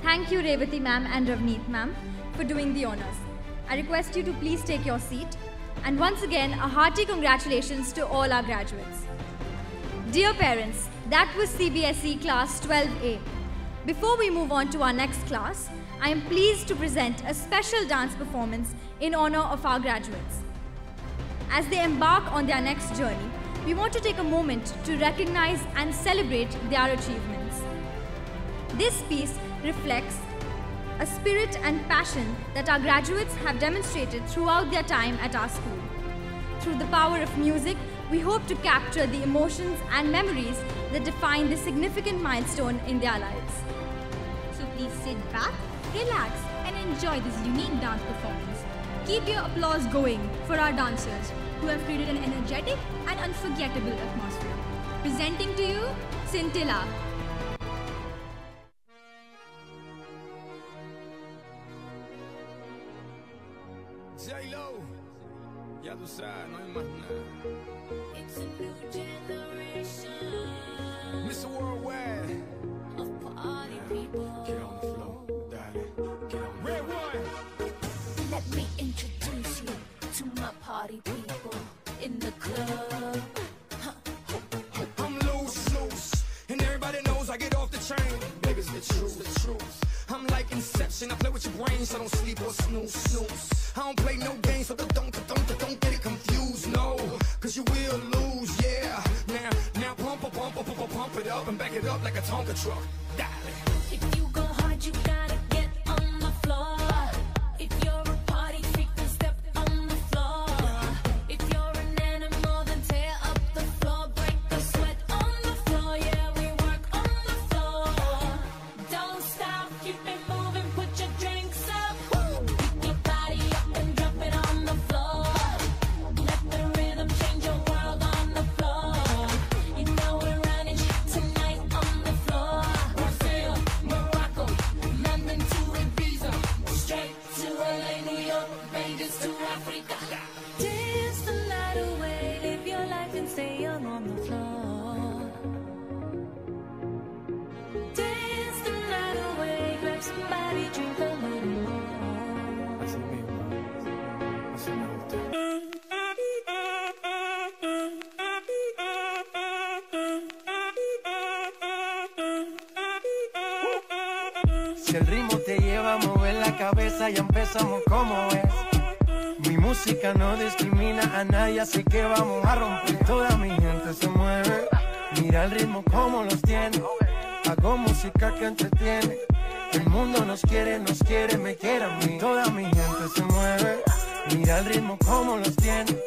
Speaker 9: Thank you, Revati ma'am and Ravneet ma'am, for doing the honors. I request you to please take your seat. And once again, a hearty congratulations to all our graduates. Dear parents, that was CBSE Class 12A. Before we move on to our next class, I am pleased to present a special dance performance in honor of our graduates. As they embark on their next journey, we want to take a moment to recognize and celebrate their achievements. This piece reflects a spirit and passion that our graduates have demonstrated throughout their time at our school. Through the power of music, we hope to capture the emotions and memories that define this significant milestone in their lives.
Speaker 10: So please sit back, relax, and enjoy this unique dance performance. Keep your applause going for our dancers, who have created an energetic and unforgettable atmosphere. Presenting to you, Scintilla.
Speaker 11: J-Lo, ya tú sabes, no hay más nada. It's a new generation. Mr. Worldwide. Of party people. Get on the floor, darling. Get on. Red one.
Speaker 12: Let me introduce you to my party people in the club.
Speaker 11: I'm loose, the truth. I'm like Inception, I play with your brain, so don't sleep or snooze. I don't play no games, so don't get it confused, no. Cause you will lose, yeah. Now pump it up and back it up like a Tonka truck.
Speaker 12: If you go hard, you gotta get on the floor. If you're a party freak, then step on the floor. If you're an animal, then tear up the floor. Break the sweat on the floor, yeah, we work on the floor. Don't stop, keep it moving, put your drinks up. Pick your body up and drop it on the floor. Let the rhythm change your world on the floor. You know we're running shit tonight on the floor. Brazil, Morocco, London to Ibiza, straight to LA, New York, Vegas to Africa. Dance the night away, live your life and stay young on the floor. Dance the night away, grab somebody, drink a little more.
Speaker 13: Si el ritmo te lleva a mover la cabeza, ya empezamos como es. Mi música no discrimina a nadie, así que vamos a romper. Toda mi gente se mueve, mira el ritmo como los tiene. Hago música que entretiene. El mundo nos quiere, me quiere a mí. Toda mi gente se mueve, mira el ritmo como los tiene.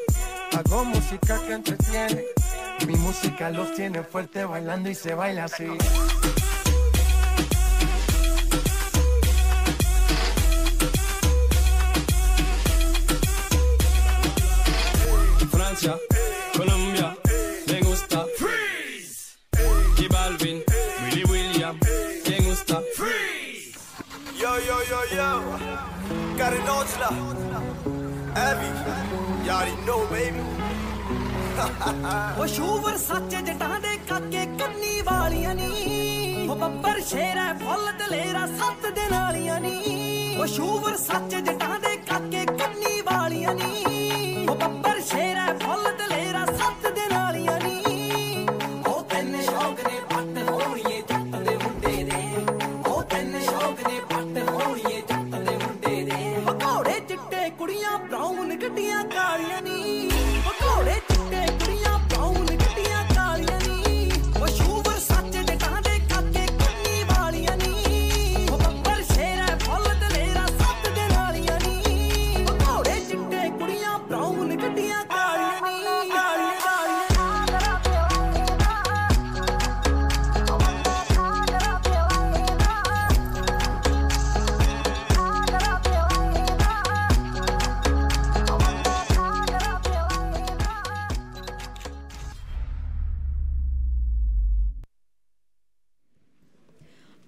Speaker 13: Hago música que entretiene. Mi música los tiene fuerte bailando y se baila así.
Speaker 14: Francia, Colombia, me gusta Freeze. Y Balvin, Willy William, me gusta Freeze.
Speaker 15: Yo, Carinochla, Abby, you already know, baby.
Speaker 13: ਉਹ sure ਸੱਚ ਜਟਾਂ ਦੇ ਕਾਕੇ ਕੰਨੀ ਵਾਲੀਆਂ ਨੀ ਉਹ ਬੱਬਰ ਸ਼ੇਰ ਹੈ ਫੁੱਲ ਦਲੇਰਾ ਸੱਤ ਦੇ ਨਾਲੀਆਂ ਨੀ ਉਹ ਸ਼ੂਵਰ ਸੱਚ ਜਟਾਂ ਦੇ ਕਾਕੇ ਕੰਨੀ ਵਾਲੀਆਂ ਨੀ ਉਹ ਬੱਬਰ ਸ਼ੇਰ ਹੈ ਫੁੱਲ ਦਲੇਰਾ ਸੱਤ ਦੇ ਨਾਲੀਆਂ ਨੀ ਉਹ ਤੈਨੇ ਸ਼ੌਕ ਨੇ ਪੱਟ ਹੋਣੀਏ ਜੱਟ ਦੇ ਮੁੰਡੇ ਦੇ ਉਹ ਤੈਨੇ ਸ਼ੌਕ ਨੇ ਪੱਟ ਹੋਣੀਏ ਜੱਟ ਦੇ ਮੁੰਡੇ ਦੇ ਪਕੌੜੇ ਚਿੱਟੇ ਕੁੜੀਆਂ ਬਰਾਊਨ ਗੱਡੀਆਂ ਕਾਲੀਆਂ ਨੀ ਪਕੌੜੇ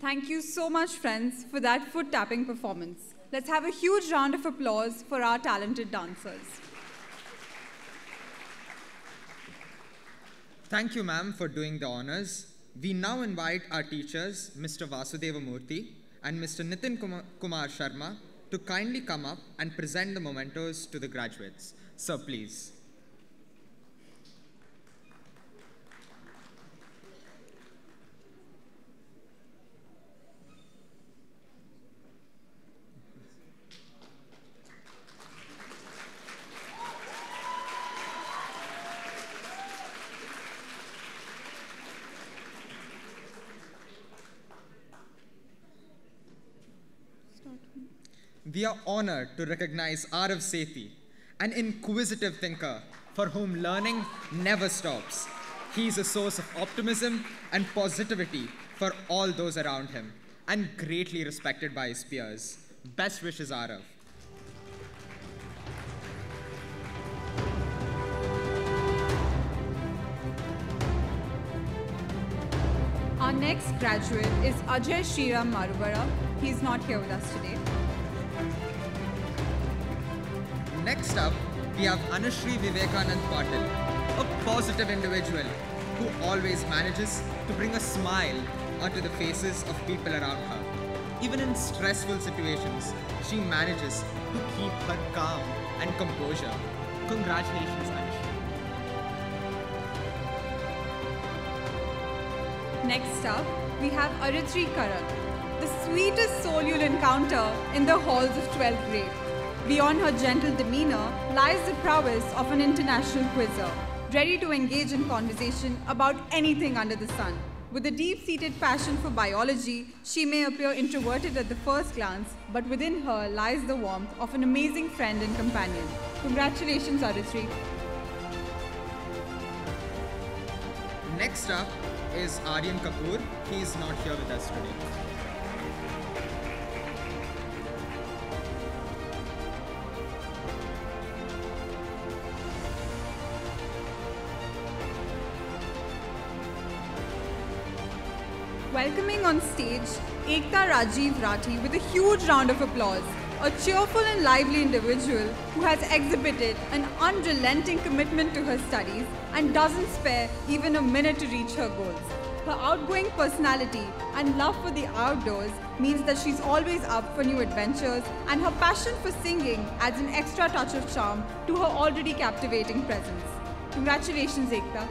Speaker 2: Thank you so much, friends, for that foot-tapping performance. Let's have a huge round of applause for our talented dancers.
Speaker 1: Thank you, ma'am, for doing the honors. We now invite our teachers, Mr. Vasudeva Murthy and Mr. Nitin Kumar Sharma, to kindly come up and present the mementos to the graduates. Sir, please. We are honored to recognize Arav Sethi, an inquisitive thinker for whom learning never stops. He is a source of optimism and positivity for all those around him, and greatly respected by his peers. Best wishes, Arav.
Speaker 2: Our next graduate is Ajay Shriram Marubara. He is not here with us today.
Speaker 1: Next up, we have Anushri Vivekanand Patil, a positive individual who always manages to bring a smile onto the faces of people around her. Even in stressful situations, she manages to keep her calm and composure. Congratulations, Anushri.
Speaker 2: Next up, we have Aritri Karan, sweetest soul you'll encounter in the halls of 12th grade. Beyond her gentle demeanor lies the prowess of an international quizzer, ready to engage in conversation about anything under the sun. With a deep-seated passion for biology, she may appear introverted at the first glance, but within her lies the warmth of an amazing friend and companion. Congratulations, Aditri.
Speaker 1: Next up is Aryan Kapoor. He is not here with us today.
Speaker 2: Welcoming on stage, Ekta Rajiv Rathi with a huge round of applause, a cheerful and lively individual who has exhibited an unrelenting commitment to her studies and doesn't spare even a minute to reach her goals. Her outgoing personality and love for the outdoors means that she's always up for new adventures, and her passion for singing adds an extra touch of charm to her already captivating presence. Congratulations, Ekta.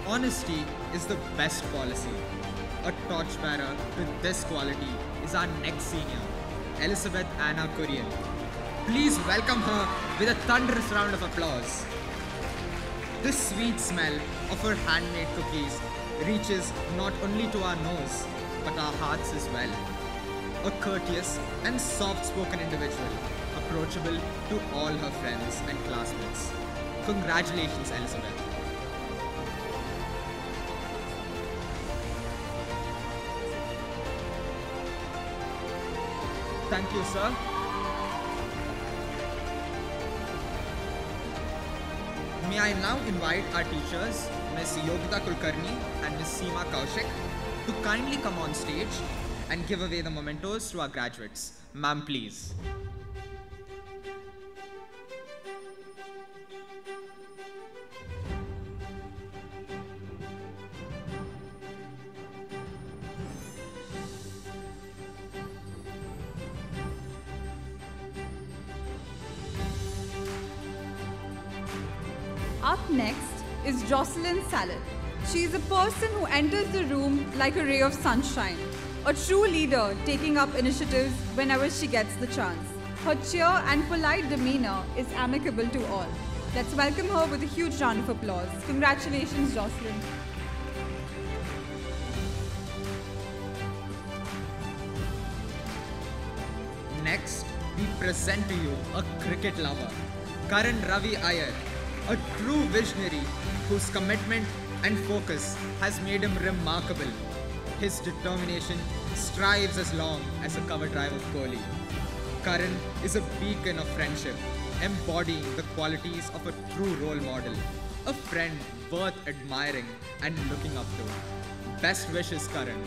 Speaker 1: Honesty is the best policy. A torchbearer to this quality is our next senior, Elizabeth Anna Kurian. Please welcome her with a thunderous round of applause. The sweet smell of her handmade cookies reaches not only to our nose, but our hearts as well. A courteous and soft-spoken individual, approachable to all her friends and classmates. Congratulations, Elizabeth. Thank you, sir. May I now invite our teachers, Ms. Yogita Kulkarni and Ms. Seema Kaushik, to kindly come on stage and give away the mementos to our graduates. Ma'am, please.
Speaker 2: Up next is Jocelyn Salad. She is a person who enters the room like a ray of sunshine, a true leader taking up initiatives whenever she gets the chance. Her cheer and polite demeanor is amicable to all. Let's welcome her with a huge round of applause. Congratulations, Jocelyn.
Speaker 1: Next, we present to you a cricket lover, Karan Ravi Iyer, a true visionary whose commitment and focus has made him remarkable. His determination strives as long as a cover drive of Kohli. Karan is a beacon of friendship, embodying the qualities of a true role model, a friend worth admiring and looking up to. Best wishes, Karan.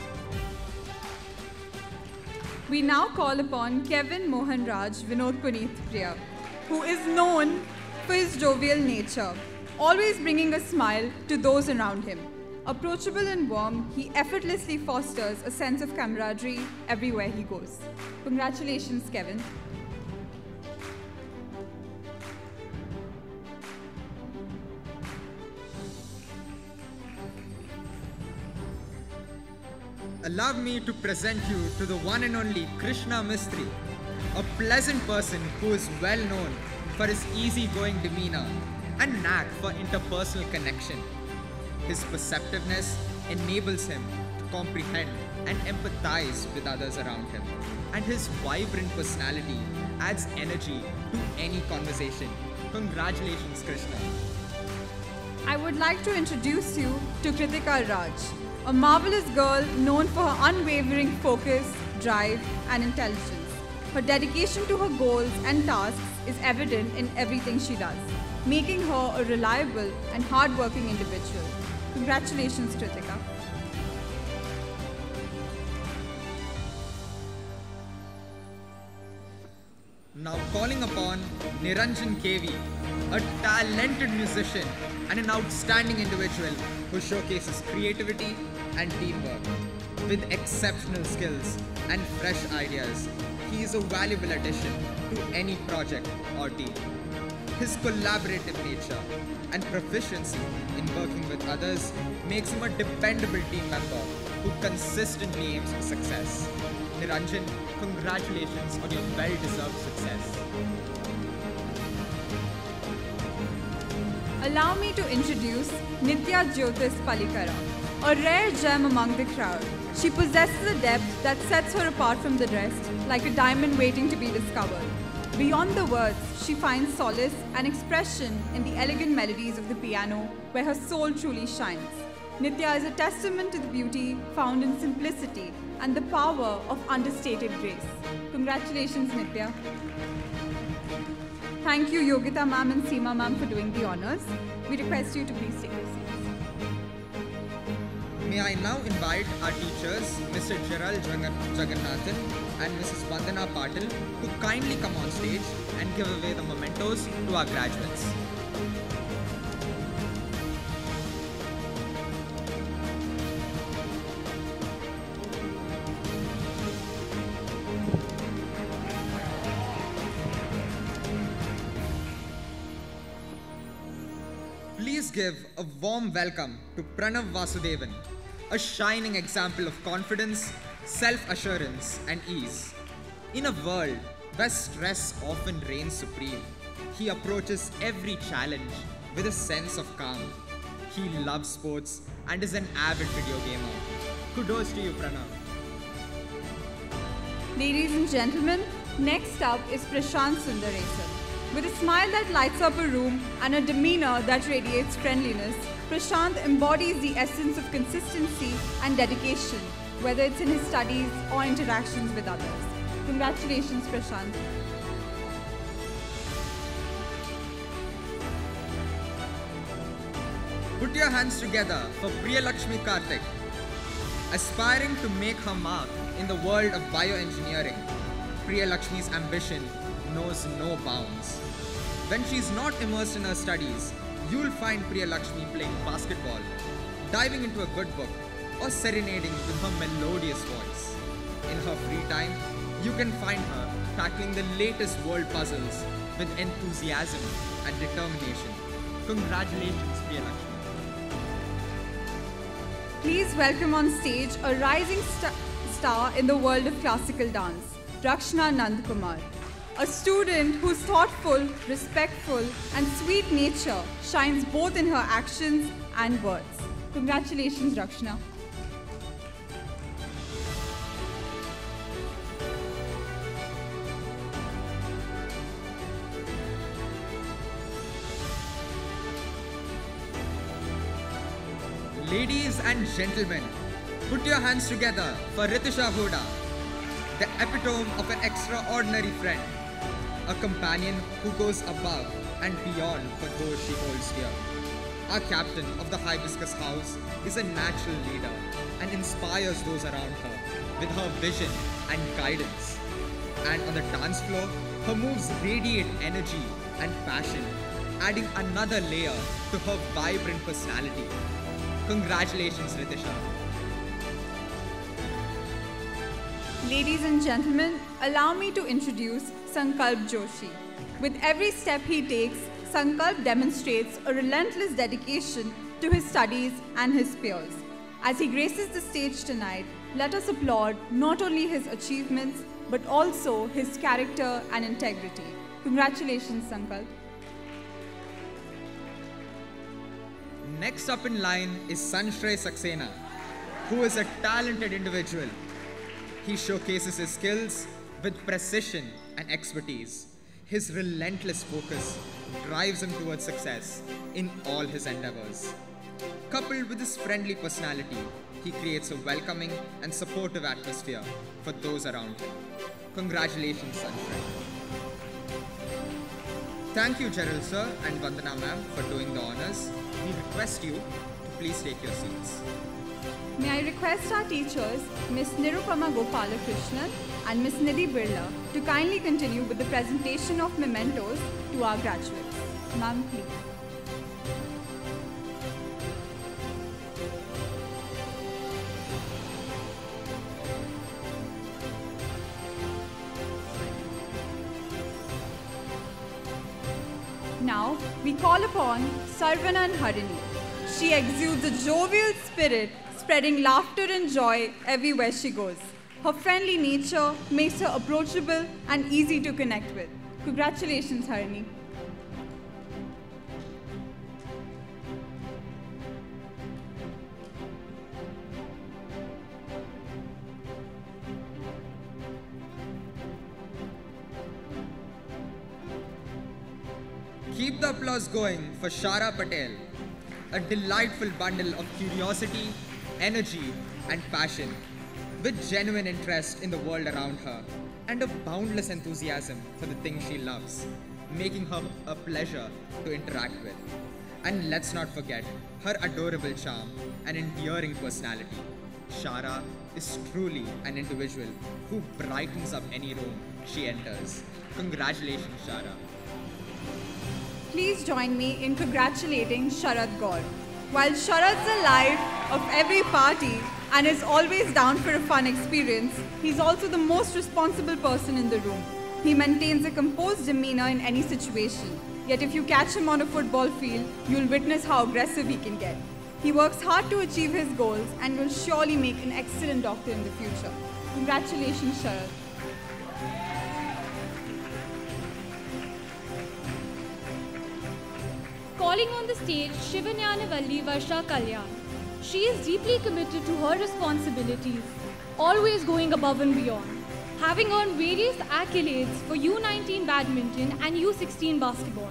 Speaker 2: We now call upon Kevin Mohan Raj Vinod Puneeth Priya, who is known for his jovial nature, always bringing a smile to those around him. Approachable and warm, he effortlessly fosters a sense of camaraderie everywhere he goes. Congratulations, Kevin.
Speaker 1: Allow me to present you to the one and only Krishna Mistry, a pleasant person who is well known for his easygoing demeanor and knack for interpersonal connection. His perceptiveness enables him to comprehend and empathize with others around him, and his vibrant personality adds energy to any conversation. Congratulations, Krishna.
Speaker 2: I would like to introduce you to Kritika Raj, a marvelous girl known for her unwavering focus, drive, and intelligence. Her dedication to her goals and tasks is evident in everything she does, making her a reliable and hardworking individual. Congratulations, Kritika.
Speaker 1: Now calling upon Niranjan KV, a talented musician and an outstanding individual who showcases creativity and teamwork. With exceptional skills and fresh ideas, he is a valuable addition to any project or team. His collaborative nature and proficiency in working with others makes him a dependable team member who consistently aims for success. Niranjan, congratulations on your well-deserved success.
Speaker 2: Allow me to introduce Nitya Jyotis Palikara, a rare gem among the crowd. She possesses a depth that sets her apart from the rest, like a diamond waiting to be discovered. Beyond the words, she finds solace and expression in the elegant melodies of the piano, where her soul truly shines. Nitya is a testament to the beauty found in simplicity and the power of understated grace. Congratulations, Nitya. Thank you, Yogita ma'am and Seema ma'am, for doing the honors. We request you to please take your seats.
Speaker 1: May I now invite our teachers, Mr. Chiral Jagannathan and Mrs. Vandana Patil, to kindly come on stage and give away the mementos to our graduates. Please give a warm welcome to Pranav Vasudevan, a shining example of confidence, self-assurance and ease. In a world where stress often reigns supreme, he approaches every challenge with a sense of calm. He loves sports and is an avid video gamer. Kudos to you, Pranav.
Speaker 2: Ladies and gentlemen, next up is Prashant Sundaresan. With a smile that lights up a room and a demeanor that radiates friendliness, Prashant embodies the essence of consistency and dedication, whether it's in his studies or interactions with others. Congratulations, Prashant.
Speaker 1: Put your hands together for Priyalakshmi Karthik. Aspiring to make her mark in the world of bioengineering, Priyalakshmi's ambition knows no bounds. When she's not immersed in her studies, you'll find Priyalakshmi playing basketball, diving into a good book, or serenading with her melodious voice. In her free time, you can find her tackling the latest world puzzles with enthusiasm and determination. Congratulations, Priyalakshmi.
Speaker 2: Please welcome on stage a rising star in the world of classical dance, Rakshna Nandkumar. A student whose thoughtful, respectful, and sweet nature shines both in her actions and words. Congratulations, Rakshna.
Speaker 1: Ladies and gentlemen, put your hands together for Ritisha Hoda, the epitome of an extraordinary friend, a companion who goes above and beyond for those she holds dear. Our captain of the Hibiscus House is a natural leader and inspires those around her with her vision and guidance. And on the dance floor, her moves radiate energy and passion, adding another layer to her vibrant personality. Congratulations, Ritisha.
Speaker 2: Ladies and gentlemen, allow me to introduce Sankalp Joshi. With every step he takes, Sankalp demonstrates a relentless dedication to his studies and his peers. As he graces the stage tonight, let us applaud not only his achievements, but also his character and integrity. Congratulations, Sankalp.
Speaker 1: Next up in line is Sanshray Saxena, who is a talented individual. He showcases his skills with precision and expertise. His relentless focus drives him towards success in all his endeavors. Coupled with his friendly personality, he creates a welcoming and supportive atmosphere for those around him. Congratulations, Sanshray. Thank you, Gerald sir and Vandana ma'am, for doing the honors. We request you to please take your seats.
Speaker 2: May I request our teachers, Ms. Nirupama Gopalakrishnan and Ms. Nidhi Birla, to kindly continue with the presentation of mementos to our graduates. Ma'am, please. Now, we call upon Sarvana Harini. She exudes a jovial spirit, spreading laughter and joy everywhere she goes. Her friendly nature makes her approachable and easy to connect with. Congratulations, Harini.
Speaker 1: Keep the applause going for Shara Patel, a delightful bundle of curiosity, energy, and passion, with genuine interest in the world around her, and a boundless enthusiasm for the things she loves, making her a pleasure to interact with. And let's not forget her adorable charm and endearing personality. Shara is truly an individual who brightens up any room she enters. Congratulations, Shara.
Speaker 2: Please join me in congratulating Sharad Gaur. While Sharad's the life of every party and is always down for a fun experience, he's also the most responsible person in the room. He maintains a composed demeanor in any situation. Yet if you catch him on a football field, you'll witness how aggressive he can get. He works hard to achieve his goals and will surely make an excellent doctor in the future. Congratulations, Sharad.
Speaker 6: Calling on the stage Shivanyanavalli Varsha Kalyan. She is deeply committed to her responsibilities, always going above and beyond. Having earned various accolades for U19 badminton and U16 basketball,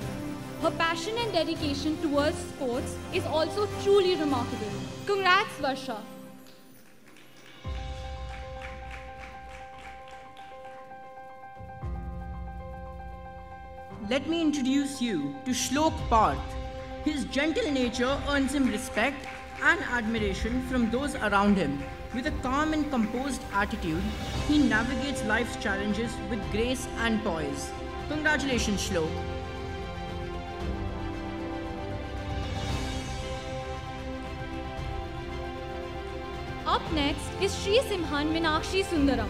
Speaker 6: her passion and dedication towards sports is also truly remarkable. Congrats, Varsha.
Speaker 5: Let me introduce you to Shlok Parth. His gentle nature earns him respect and admiration from those around him. With a calm and composed attitude, he navigates life's challenges with grace and poise. Congratulations, Shlok.
Speaker 6: Up next is Sri Simhan Meenakshi Sundaram,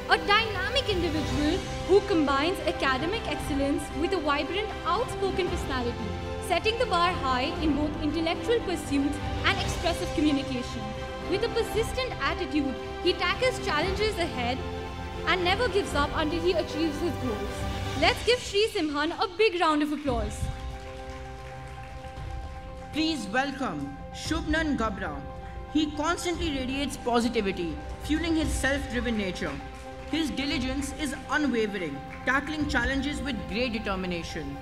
Speaker 6: a dynamic individual who combines academic excellence with a vibrant, outspoken personality, setting the bar high in both intellectual pursuits and expressive communication. With a persistent attitude, he tackles challenges ahead and never gives up until he achieves his goals. Let's give Sri Simhan a big round of applause.
Speaker 5: Please welcome Shubhnan Gabra. He constantly radiates positivity, fueling his self-driven nature. His diligence is unwavering, tackling challenges with great determination.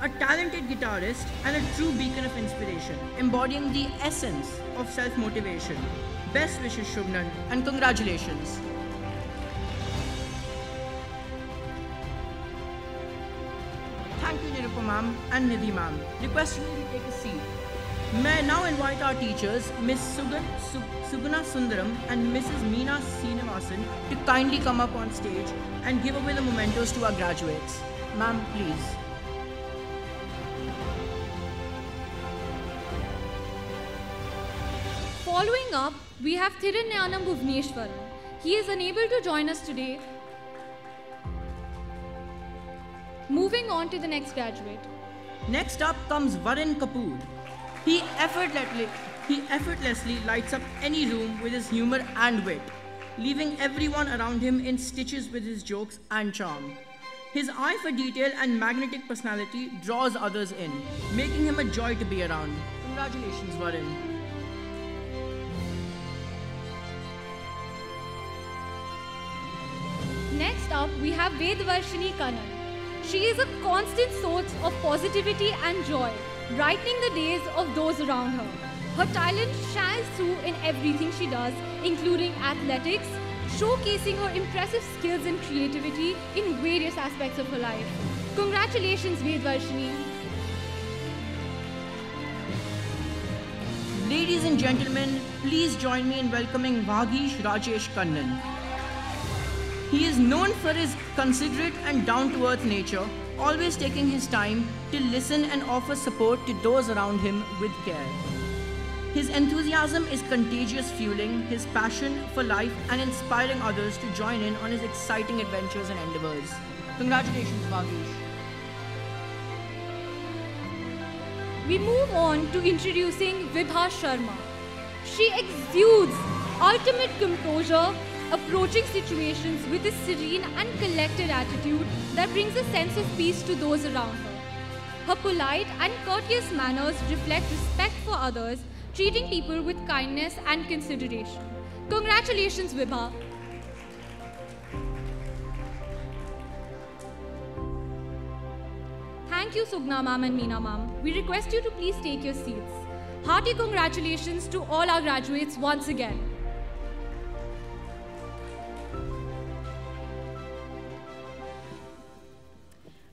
Speaker 5: A talented guitarist and a true beacon of inspiration, embodying the essence of self-motivation. Best wishes, Shubhnan, and congratulations. Thank you, Nirupa ma'am and Nidhi ma'am. Requesting you to take a seat. May I now invite our teachers, Ms. Suguna Sundaram and Mrs. Meena Srinivasan, to kindly come up on stage and give away the mementos to our graduates. Ma'am, please.
Speaker 6: Following up, we have Thirunyanam Bhuvneshwaran. He is unable to join us today. Moving on to the next graduate.
Speaker 5: Next up comes Varun Kapoor. He effortlessly lights up any room with his humor and wit, leaving everyone around him in stitches with his jokes and charm. His eye for detail and magnetic personality draws others in, making him a joy to be around. Congratulations, Varun.
Speaker 6: Next up, we have Vedvarshini Kannan. She is a constant source of positivity and joy, brightening the days of those around her. Her talent shines through in everything she does, including athletics, showcasing her impressive skills and creativity in various aspects of her life. Congratulations, Vedvarshini.
Speaker 5: Ladies and gentlemen, please join me in welcoming Vagish Rajesh Kannan. He is known for his considerate and down-to-earth nature, always taking his time to listen and offer support to those around him with care. His enthusiasm is contagious, fueling his passion for life and inspiring others to join in on his exciting adventures and endeavors. Congratulations, Vagish.
Speaker 6: we move on to introducing Vibha Sharma. She exudes ultimate composure, approaching situations with a serene and collected attitude that brings a sense of peace to those around her. Her polite and courteous manners reflect respect for others, treating people with kindness and consideration. Congratulations, Vibha. Thank you, Sugna ma'am and Meena ma'am. We request you to please take your seats. Hearty congratulations to all our graduates once again.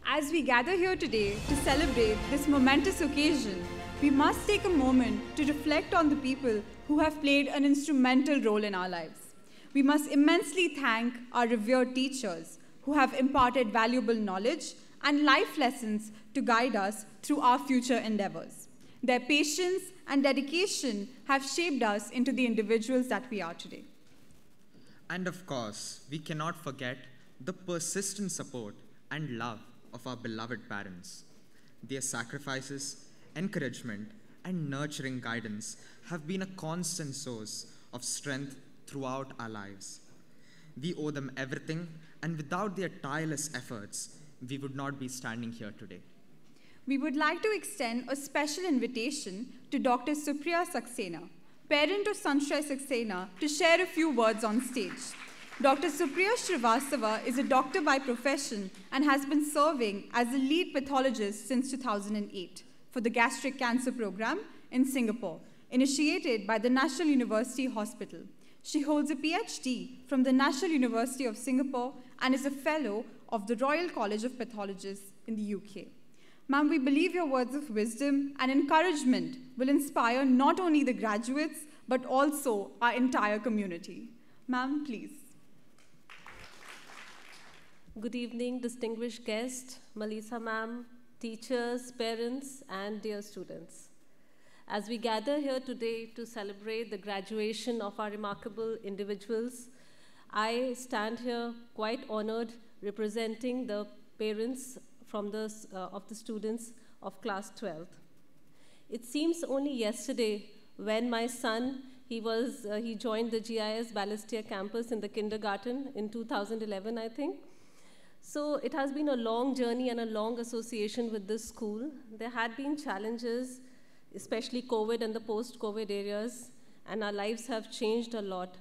Speaker 2: As we gather here today to celebrate this momentous occasion, we must take a moment to reflect on the people who have played an instrumental role in our lives. We must immensely thank our revered teachers who have imparted valuable knowledge and life lessons to guide us through our future endeavors. Their patience and dedication have shaped us into the individuals that we are today.
Speaker 1: And of course, we cannot forget the persistent support and love of our beloved parents. Their sacrifices, encouragement, and nurturing guidance have been a constant source of strength throughout our lives. We owe them everything, and without their tireless efforts, we would not be standing here today.
Speaker 2: We would like to extend a special invitation to Dr. Supriya Saxena, parent of Sanshray Saxena, to share a few words on stage. Dr. Supriya Srivastava is a doctor by profession and has been serving as a lead pathologist since 2008 for the gastric cancer program in Singapore, initiated by the National University Hospital. She holds a PhD from the National University of Singapore and is a fellow of the Royal College of Pathologists in the UK. Ma'am, we believe your words of wisdom and encouragement will inspire not only the graduates, but also our entire community. Ma'am, please.
Speaker 16: Good evening, distinguished guests, Melissa ma'am, teachers, parents, and dear students. As we gather here today to celebrate the graduation of our remarkable individuals, I stand here quite honored representing the parents of the students of class 12th. It seems only yesterday when my son, he joined the GIS Balestier campus in the kindergarten in 2011, I think. So it has been a long journey and a long association with this school. There had been challenges, especially COVID and the post-COVID areas, and our lives have changed a lot.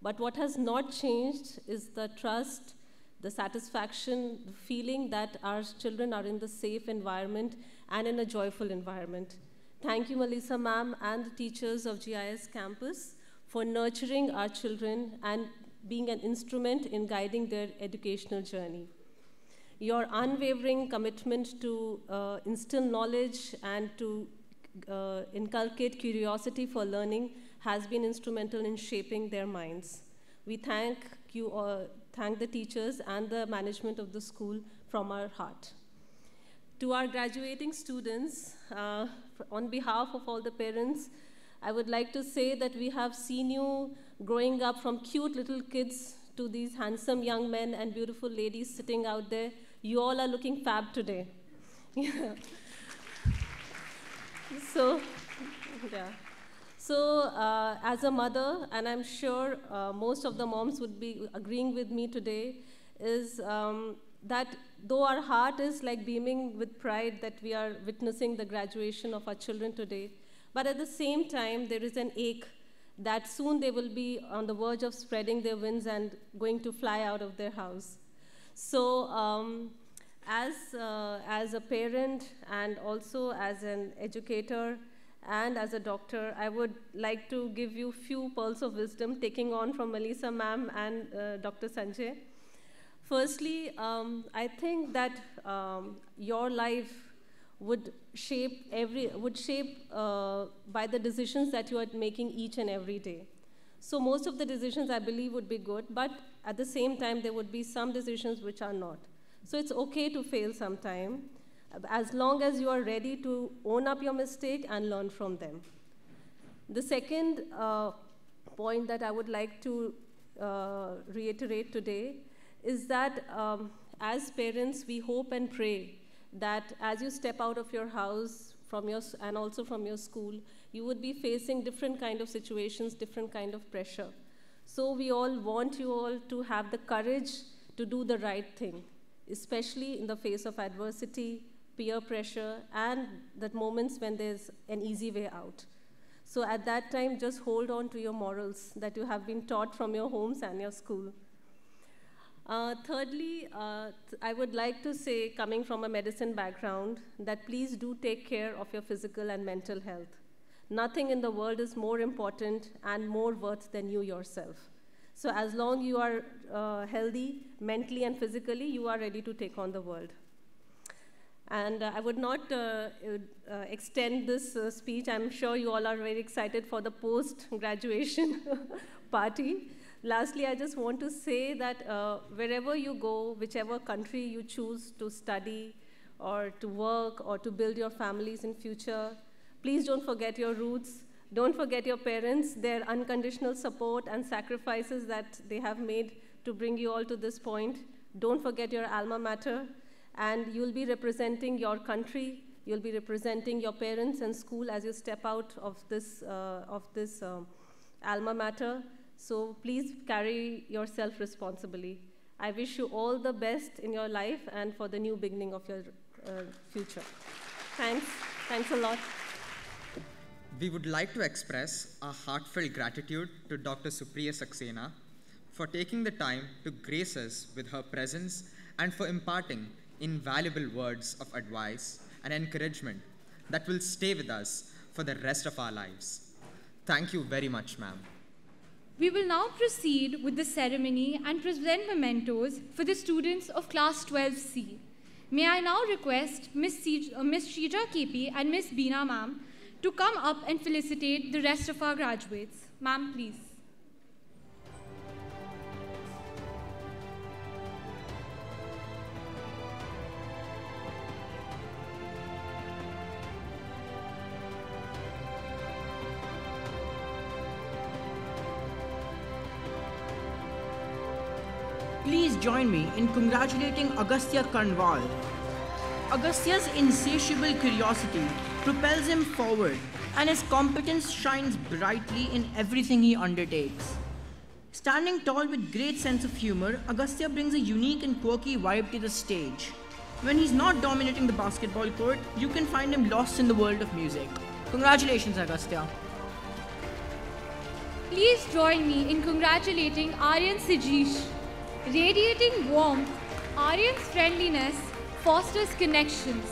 Speaker 16: But what has not changed is the trust, the satisfaction, the feeling that our children are in the safe environment and in a joyful environment. Thank you, Melissa ma'am and the teachers of GIS campus for nurturing our children and being an instrument in guiding their educational journey. Your unwavering commitment to instill knowledge and to inculcate curiosity for learning has been instrumental in shaping their minds. We thank you all, thank the teachers and the management of the school from our heart. To our graduating students, on behalf of all the parents, I would like to say that we have seen you growing up from cute little kids to these handsome young men and beautiful ladies sitting out there. You all are looking fab today. So, yeah. So, as a mother, and I'm sure most of the moms would be agreeing with me today, is that though our heart is like beaming with pride that we are witnessing the graduation of our children today, but at the same time, there is an ache that soon they will be on the verge of spreading their wings and going to fly out of their house. So as a parent and also as an educator and as a doctor, I would like to give you few pearls of wisdom taking on from Melissa ma'am and Dr. Sanjay. Firstly, I think that your life would shape by the decisions that you are making each and every day. So most of the decisions I believe would be good, but at the same time there would be some decisions which are not. So it's okay to fail sometime, as long as you are ready to own up your mistake and learn from them. The second point that I would like to reiterate today is that as parents, we hope and pray that as you step out of your house and also from your school, you would be facing different kind of situations, different kind of pressure. So we all want you all to have the courage to do the right thing, especially in the face of adversity, peer pressure, and the moments when there's an easy way out. So at that time, just hold on to your morals that you have been taught from your homes and your school. Thirdly, I would like to say, coming from a medicine background, that please do take care of your physical and mental health. Nothing in the world is more important and more worth than you yourself. So as long as you are healthy, mentally and physically, you are ready to take on the world. And I would not extend this speech. I'm sure you all are very excited for the post-graduation party. Lastly, I just want to say that wherever you go, whichever country you choose to study or to work or to build your families in future, please don't forget your roots. Don't forget your parents, their unconditional support and sacrifices that they have made to bring you all to this point. Don't forget your alma mater, and you'll be representing your country, you'll be representing your parents and school as you step out of this alma mater. So please carry yourself responsibly. I wish you all the best in your life and for the new beginning of your future. Thanks. Thanks a lot.
Speaker 1: We would like to express our heartfelt gratitude to Dr. Supriya Saxena for taking the time to grace us with her presence and for imparting invaluable words of advice and encouragement that will stay with us for the rest of our lives. Thank you very much, ma'am.
Speaker 6: We will now proceed with the ceremony and present mementos for the students of Class 12C. May I now request Ms. Shrija KP and Ms. Beena ma'am to come up and felicitate the rest of our graduates. Ma'am, please.
Speaker 5: Please join me in congratulating Agastya Karnwal. Agastya's insatiable curiosity propels him forward, and his competence shines brightly in everything he undertakes. Standing tall with great sense of humor, Agastya brings a unique and quirky vibe to the stage. When he's not dominating the basketball court, you can find him lost in the world of music. Congratulations, Agastya.
Speaker 6: Please join me in congratulating Aryan Sijish. Radiating warmth, Aryan's friendliness fosters connections,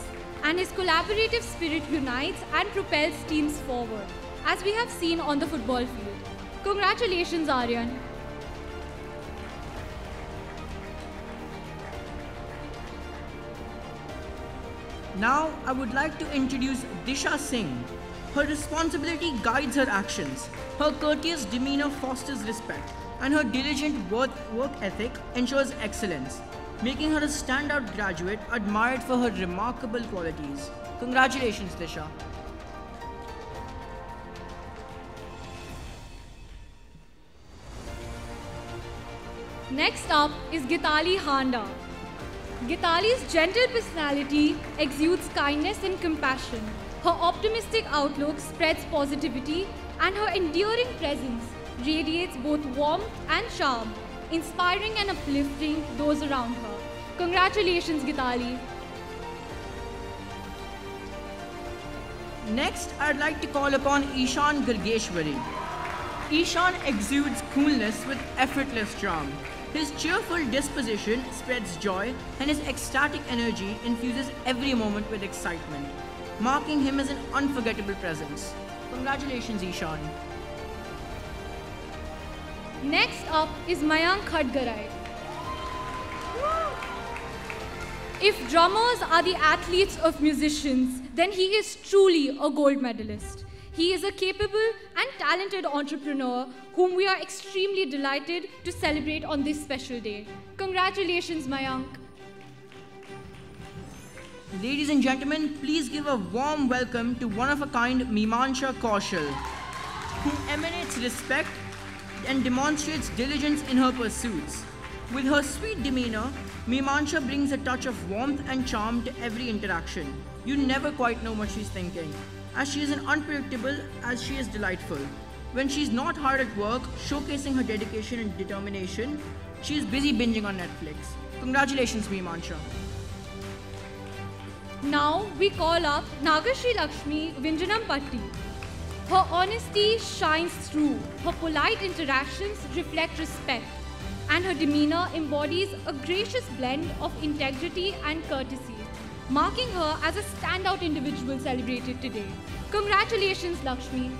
Speaker 6: and his collaborative spirit unites and propels teams forward, as we have seen on the football field. Congratulations, Aryan.
Speaker 5: Now, I would like to introduce Disha Singh. Her responsibility guides her actions. Her courteous demeanor fosters respect, and her diligent work ethic ensures excellence, making her a standout graduate admired for her remarkable qualities. Congratulations, Disha.
Speaker 6: Next up is Gitali Handa. Gitali's gentle personality exudes kindness and compassion. Her optimistic outlook spreads positivity, and her enduring presence radiates both warmth and charm, inspiring and uplifting those around her. Congratulations, Gitali.
Speaker 5: Next, I'd like to call upon Ishan Gargeshwari. Ishan exudes coolness with effortless charm. His cheerful disposition spreads joy, and his ecstatic energy infuses every moment with excitement, marking him as an unforgettable presence. Congratulations, Ishan.
Speaker 6: Next up is Mayank Khadgarai. If drummers are the athletes of musicians, then he is truly a gold medalist. He is a capable and talented entrepreneur whom we are extremely delighted to celebrate on this special day. Congratulations, Mayank.
Speaker 5: Ladies and gentlemen, please give a warm welcome to one-of-a-kind Mimansha Kaushal, who emanates respect and demonstrates diligence in her pursuits. With her sweet demeanor, Meenaksha brings a touch of warmth and charm to every interaction. You never quite know what she's thinking, as she is as unpredictable as she is delightful. When she's not hard at work, showcasing her dedication and determination, she is busy binging on Netflix. Congratulations, Meenaksha.
Speaker 6: Now we call up Nagashri Lakshmi Vinjanam Patti. Her honesty shines through, her polite interactions reflect respect, and her demeanor embodies a gracious blend of integrity and courtesy, marking her as a standout individual celebrated today. Congratulations, Lakshmi.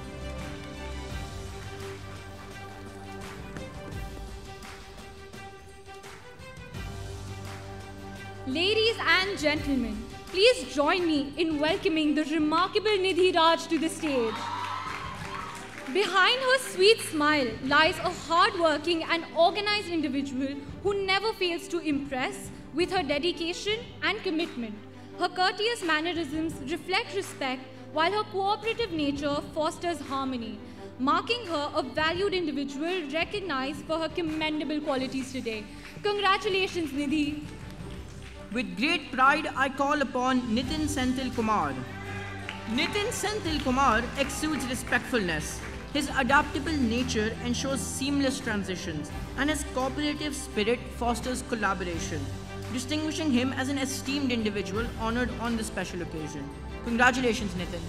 Speaker 6: Ladies and gentlemen, please join me in welcoming the remarkable Nidhi Raj to the stage. Behind her sweet smile lies a hard-working and organized individual who never fails to impress with her dedication and commitment. Her courteous mannerisms reflect respect, while her cooperative nature fosters harmony, marking her a valued individual recognized for her commendable qualities today. Congratulations, Nidhi.
Speaker 5: With great pride, I call upon Nitin Senthil Kumar. Nitin Senthil Kumar exudes respectfulness. His adaptable nature ensures seamless transitions, and his cooperative spirit fosters collaboration, distinguishing him as an esteemed individual honored on this special occasion. Congratulations, Nitin.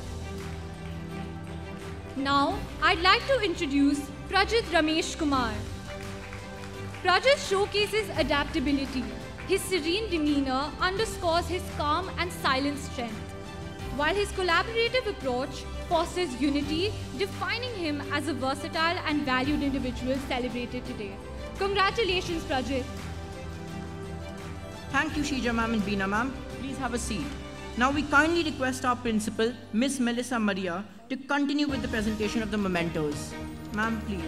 Speaker 6: Now, I'd like to introduce Prajit Ramesh Kumar. Prajit showcases adaptability. His serene demeanor underscores his calm and silent strength, while his collaborative approach fosters unity, defining him as a versatile and valued individual celebrated today. Congratulations, Prajit.
Speaker 5: Thank you, Shija ma'am and Beena ma'am. Please have a seat. Now we kindly request our principal, Miss Melissa Maria, to continue with the presentation of the mementos. Ma'am, please.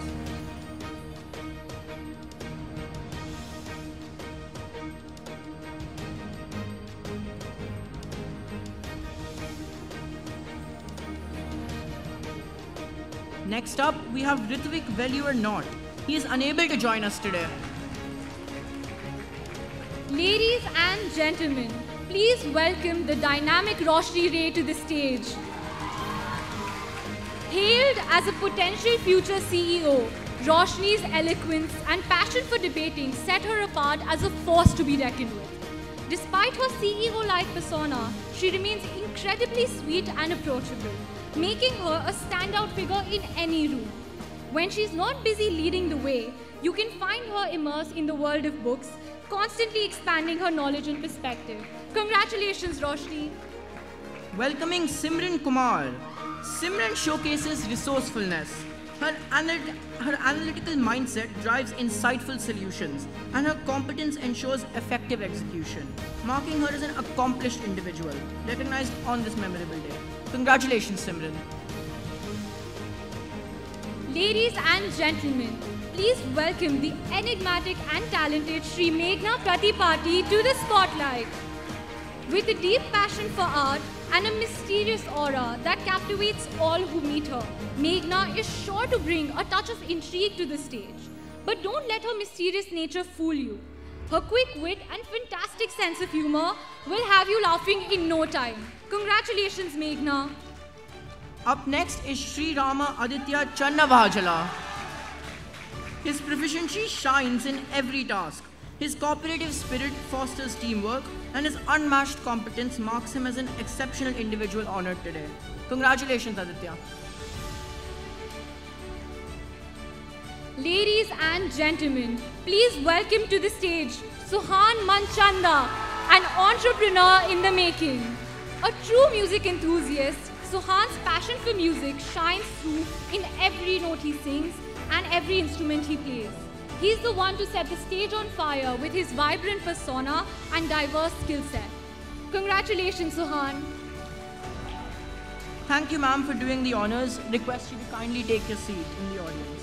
Speaker 5: Next up, we have Ritvik Velure-Not. He is unable to join us today.
Speaker 6: Ladies and gentlemen, please welcome the dynamic Roshni Ray to the stage. Hailed as a potential future CEO, Roshni's eloquence and passion for debating set her apart as a force to be reckoned with. Despite her CEO-like persona, she remains incredibly sweet and approachable, making her a standout figure in any room. When she's not busy leading the way, you can find her immersed in the world of books, constantly expanding her knowledge and perspective. Congratulations, Roshni.
Speaker 5: Welcoming Simran Kumar. Simran showcases resourcefulness. Her analytical mindset drives insightful solutions, and her competence ensures effective execution, marking her as an accomplished individual, recognized on this memorable day. Congratulations, Simran.
Speaker 6: Ladies and gentlemen, please welcome the enigmatic and talented Sri Meghna Pratipati to the spotlight. With a deep passion for art and a mysterious aura that captivates all who meet her, Meghna is sure to bring a touch of intrigue to the stage. But don't let her mysterious nature fool you. Her quick wit and fantastic sense of humor will have you laughing in no time. Congratulations, Meghna.
Speaker 5: Up next is Sri Rama Aditya Channavajala. His proficiency shines in every task. His cooperative spirit fosters teamwork, and his unmatched competence marks him as an exceptional individual honored today. Congratulations, Aditya.
Speaker 6: Ladies and gentlemen, please welcome to the stage Suhan Manchanda, an entrepreneur in the making. A true music enthusiast, Suhan's passion for music shines through in every note he sings and every instrument he plays. He's the one to set the stage on fire with his vibrant persona and diverse skill set. Congratulations, Suhan.
Speaker 5: Thank you, ma'am, for doing the honors. Request you to kindly take your seat in the audience.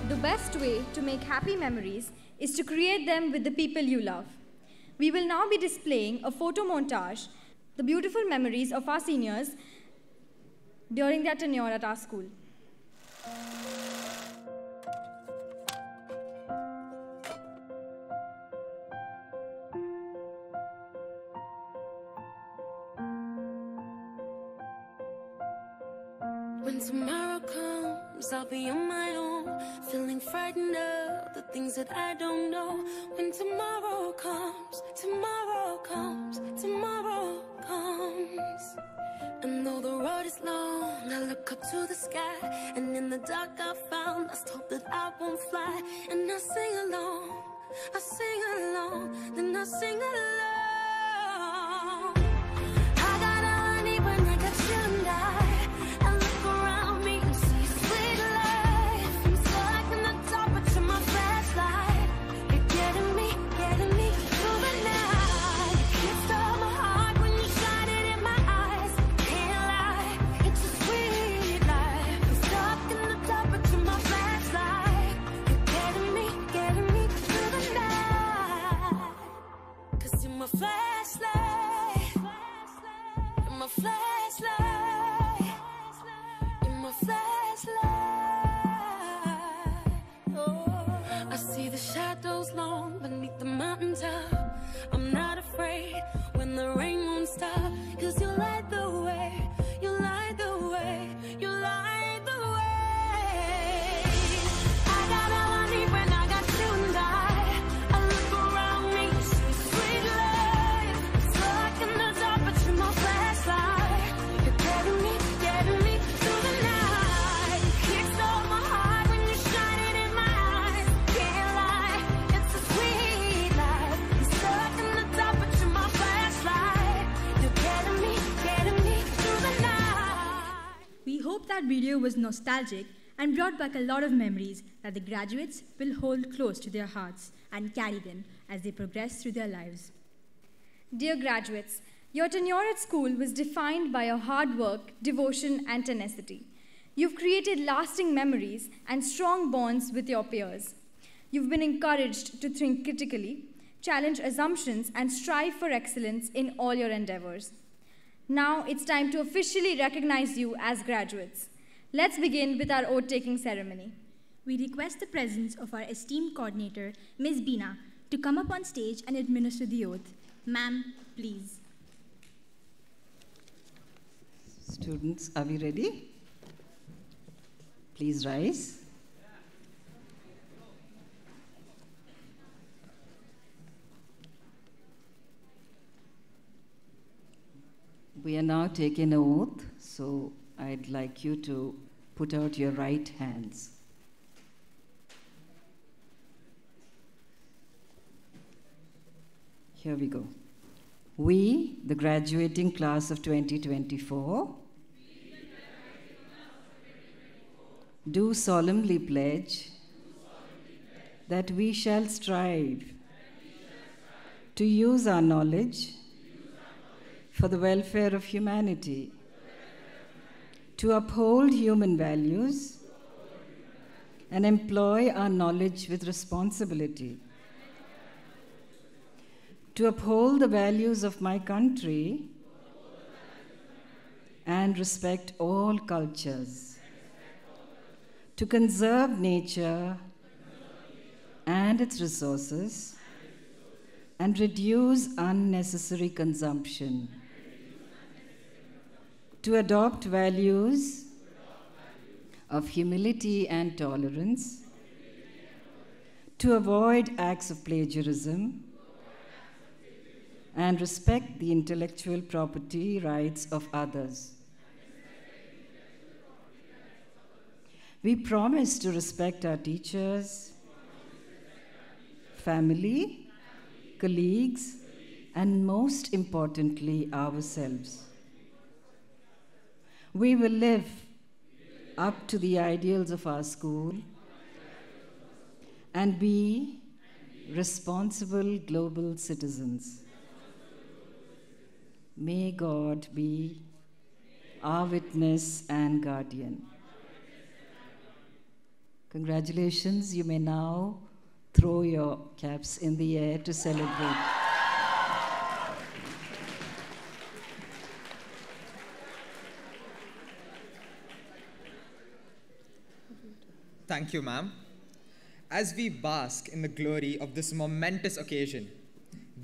Speaker 9: The best way to make happy memories is to create them with the people you love. We will now be displaying a photo montage the beautiful memories of our seniors during their tenure at our school.
Speaker 12: When tomorrow comes, I'll be on my own, feeling frightened of the things that I don't know. When tomorrow comes, tomorrow comes, tomorrow comes. And though the road is long, I look up to the sky, and in the dark I found lost hope that I won't fly. And I sing along, then I sing along. I got all I need when I got you and I look around me and see sweet life. I'm stuck in the dark, but you're my flashlight. You're getting me through the night. You stole my heart when you shine it in my eyes. Can't lie, it's a sweet life. I'm stuck in the dark, but you're my flashlight. You're getting me through the night. 'Cause you're my flashlight. You're my flashlight. You're my flashlight. Oh, I see the shadows long beneath the mountaintop. I'm not afraid when the rain won't stop. 'Cause you light the way, you light the way, you light the way. I got all I need when I got you and I look around me, see sweet life. Stuck in the dark, but you're my flashlight. You're getting me through the night. You stole my heart when you shine it in my eyes. Can't lie, it's a sweet life. I'm stuck in the dark, but you're my flashlight. You're getting me through the night.
Speaker 10: We hope that video was nostalgic and brought back a lot of memories that the graduates will hold close to their hearts and carry them as they progress through their lives.
Speaker 9: Dear graduates, your tenure at school was defined by your hard work, devotion, and tenacity. You've created lasting memories and strong bonds with your peers. You've been encouraged to think critically, challenge assumptions, and strive for excellence in all your endeavors. Now it's time to officially recognize you as graduates. Let's begin with our oath-taking ceremony.
Speaker 10: We request the presence of our esteemed coordinator, Ms. Beena, to come up on stage and administer the oath. Ma'am, please.
Speaker 17: Students, are we ready? Please rise. We are now taking an oath, so I'd like you to put out your right hands. Here we go. We, the graduating class of 2024, do solemnly pledge that we shall strive to use our knowledge for the welfare of humanity, to uphold human values, and employ our knowledge with responsibility, to uphold the values of my country and respect all cultures, to conserve nature and its resources, and reduce unnecessary consumption, to adopt values of humility and tolerance, to avoid acts of plagiarism, and respect the intellectual property rights of others. We promise to respect our teachers, family, colleagues, and most importantly, ourselves. We will live up to the ideals of our school and be responsible global citizens. May God be our witness and guardian. Congratulations, you may now throw your caps in the air to celebrate.
Speaker 1: Thank you, ma'am. As we bask in the glory of this momentous occasion,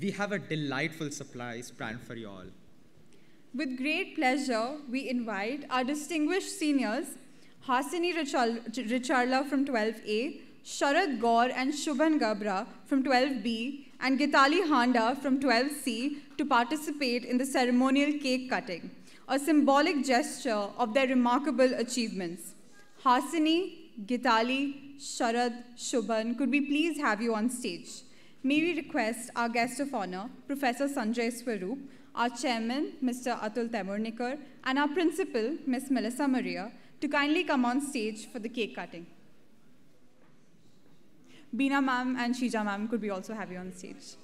Speaker 1: we have a delightful surprise planned for you all.
Speaker 2: With great pleasure, we invite our distinguished seniors, Hasini Richarla from 12A, Sharad Gaur and Shubhan Gabra from 12B, and Gitali Handa from 12C to participate in the ceremonial cake cutting, a symbolic gesture of their remarkable achievements. Hasini, Gitali, Sharad, Shubhan, could we please have you on stage? May we request our guest of honor, Professor Sanjay Swaroop, our chairman, Mr. Atul Temurnikar, and our principal, Ms. Melissa Maria, to kindly come on stage for the cake cutting. Beena ma'am and Shija ma'am, could we also have you on stage?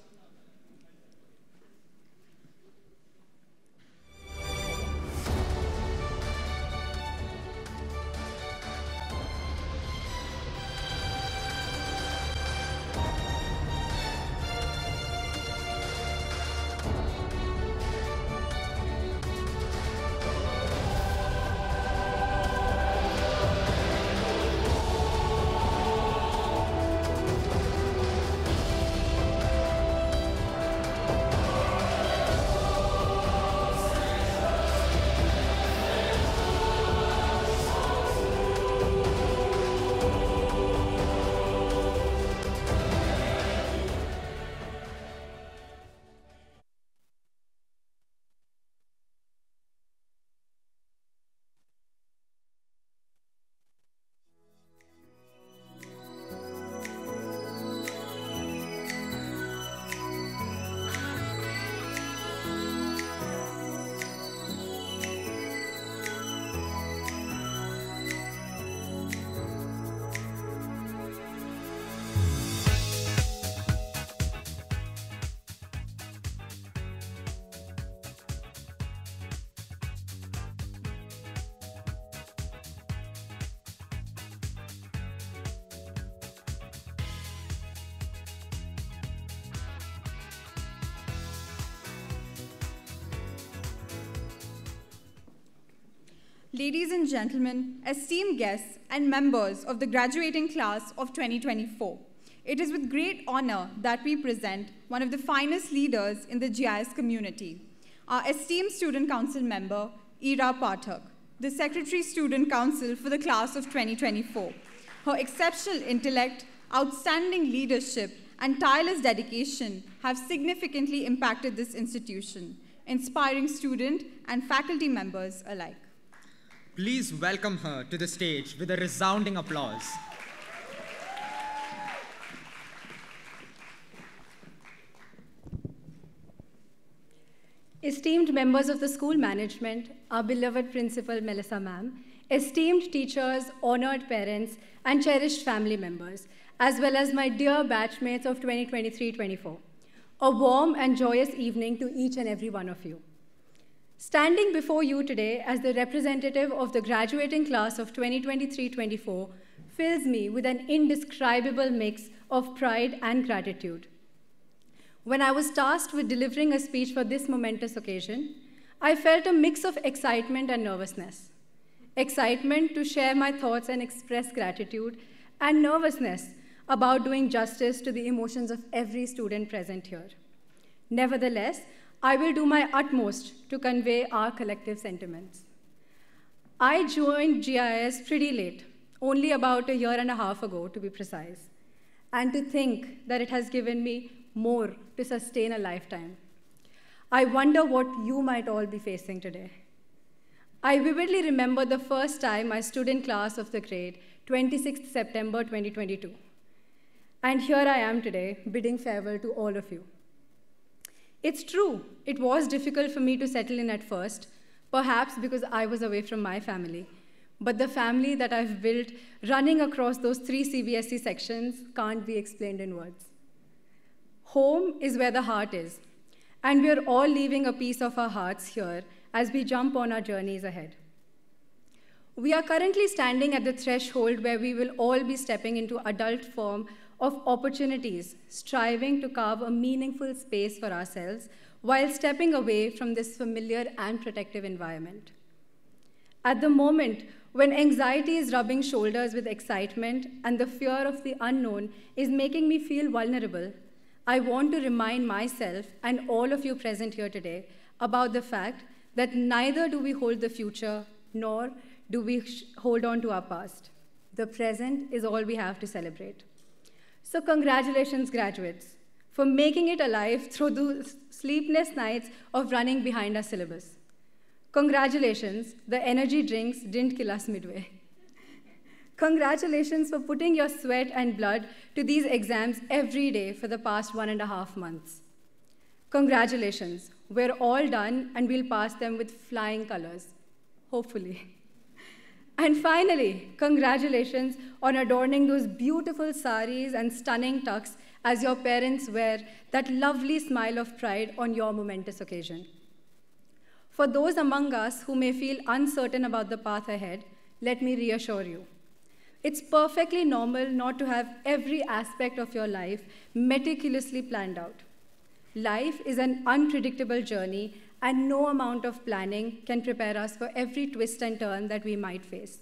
Speaker 2: Ladies and gentlemen, esteemed guests and members of the graduating class of 2024, it is with great honor that we present one of the finest leaders in the GIS community, our esteemed Student Council member, Ira Pathak, the Secretary Student Council for the class of 2024. Her exceptional intellect, outstanding leadership, and tireless dedication have significantly impacted this institution, inspiring student and faculty members alike.
Speaker 1: Please welcome her to the stage with a resounding applause.
Speaker 18: Esteemed members of the school management, our beloved principal Melissa ma'am, esteemed teachers, honored parents, and cherished family members, as well as my dear batchmates of 2023-24. A warm and joyous evening to each and every one of you. Standing before you today as the representative of the graduating class of 2023-24 fills me with an indescribable mix of pride and gratitude. When I was tasked with delivering a speech for this momentous occasion, I felt a mix of excitement and nervousness. Excitement to share my thoughts and express gratitude, and nervousness about doing justice to the emotions of every student present here. Nevertheless, I will do my utmost to convey our collective sentiments. I joined GIS pretty late, only about a year and a half ago to be precise, and to think that it has given me more to sustain a lifetime. I wonder what you might all be facing today. I vividly remember the first time my student class of the grade, 26th September 2022. And here I am today, bidding farewell to all of you. It's true, it was difficult for me to settle in at first, perhaps because I was away from my family. But the family that I've built running across those 3 CBSE sections can't be explained in words. Home is where the heart is, and we're all leaving a piece of our hearts here as we jump on our journeys ahead. We are currently standing at the threshold where we will all be stepping into adult form of opportunities, striving to carve a meaningful space for ourselves while stepping away from this familiar and protective environment. At the moment, when anxiety is rubbing shoulders with excitement and the fear of the unknown is making me feel vulnerable, I want to remind myself and all of you present here today about the fact that neither do we hold the future nor do we hold on to our past. The present is all we have to celebrate. So congratulations, graduates, for making it alive through the sleepless nights of running behind our syllabus. Congratulations, the energy drinks didn't kill us midway. Congratulations for putting your sweat and blood to these exams every day for the past 1.5 months. Congratulations, we're all done and we'll pass them with flying colors, hopefully. And finally, congratulations on adorning those beautiful saris and stunning tucks as your parents wear that lovely smile of pride on your momentous occasion. For those among us who may feel uncertain about the path ahead, let me reassure you. It's perfectly normal not to have every aspect of your life meticulously planned out. Life is an unpredictable journey, and no amount of planning can prepare us for every twist and turn that we might face.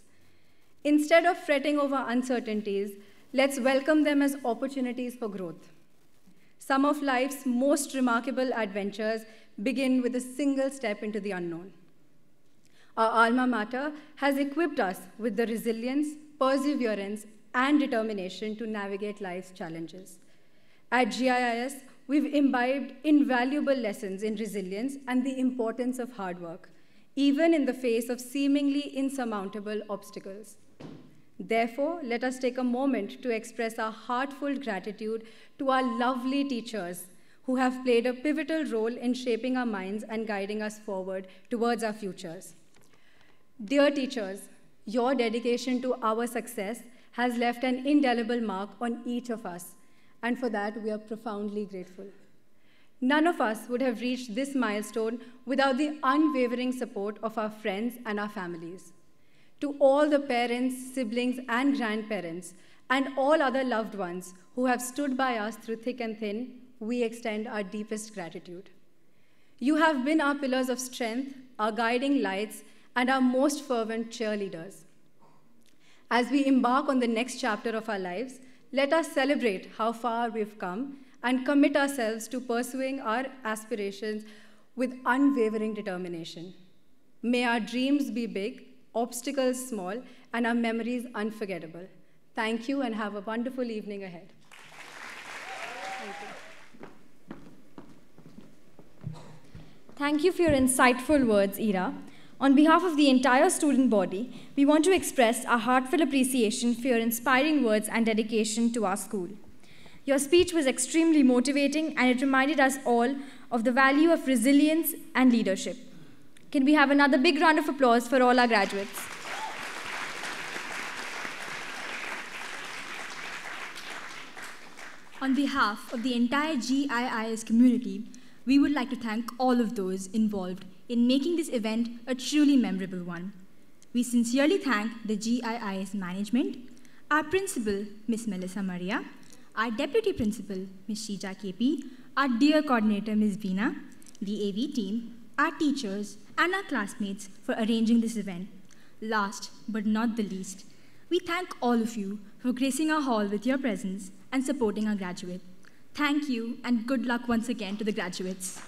Speaker 18: Instead of fretting over uncertainties, let's welcome them as opportunities for growth. Some of life's most remarkable adventures begin with a single step into the unknown. Our alma mater has equipped us with the resilience, perseverance, and determination to navigate life's challenges. At GIIS, we've imbibed invaluable lessons in resilience and the importance of hard work, even in the face of seemingly insurmountable obstacles. Therefore, let us take a moment to express our heartfelt gratitude to our lovely teachers who have played a pivotal role in shaping our minds and guiding us forward towards our futures. Dear teachers, your dedication to our success has left an indelible mark on each of us, and for that we are profoundly grateful. None of us would have reached this milestone without the unwavering support of our friends and our families. To all the parents, siblings, and grandparents, and all other loved ones who have stood by us through thick and thin, we extend our deepest gratitude. You have been our pillars of strength, our guiding lights, and our most fervent cheerleaders. As we embark on the next chapter of our lives, let us celebrate how far we've come and commit ourselves to pursuing our aspirations with unwavering determination. May our dreams be big, obstacles small, and our memories unforgettable. Thank you, and have a wonderful evening ahead. Thank you.
Speaker 9: Thank you for your insightful words, Ira. On behalf of the entire student body, we want to express our heartfelt appreciation for your inspiring words and dedication to our school. Your speech was extremely motivating, and it reminded us all of the value of resilience and leadership. Can we have another big round of applause for all our graduates?
Speaker 10: On behalf of the entire GIIS community, we would like to thank all of those involved in making this event a truly memorable one. We sincerely thank the GIIS management, our principal, Ms. Melissa Maria, our deputy principal, Ms. Shija KP, our dear coordinator, Ms. Veena, the AV team, our teachers, and our classmates for arranging this event. Last but not the least, we thank all of you for gracing our hall with your presence and supporting our graduate. Thank you, and good luck once again to the graduates.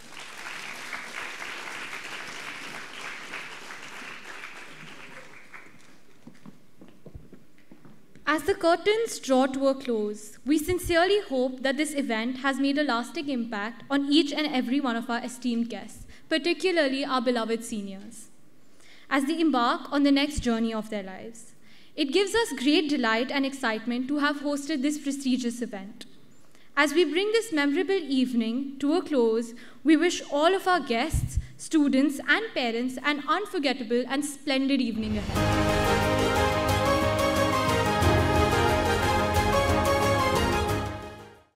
Speaker 6: As the curtains draw to a close, we sincerely hope that this event has made a lasting impact on each and every one of our esteemed guests, particularly our beloved seniors, as they embark on the next journey of their lives. It gives us great delight and excitement to have hosted this prestigious event. As we bring this memorable evening to a close, we wish all of our guests, students, and parents an unforgettable and splendid evening ahead.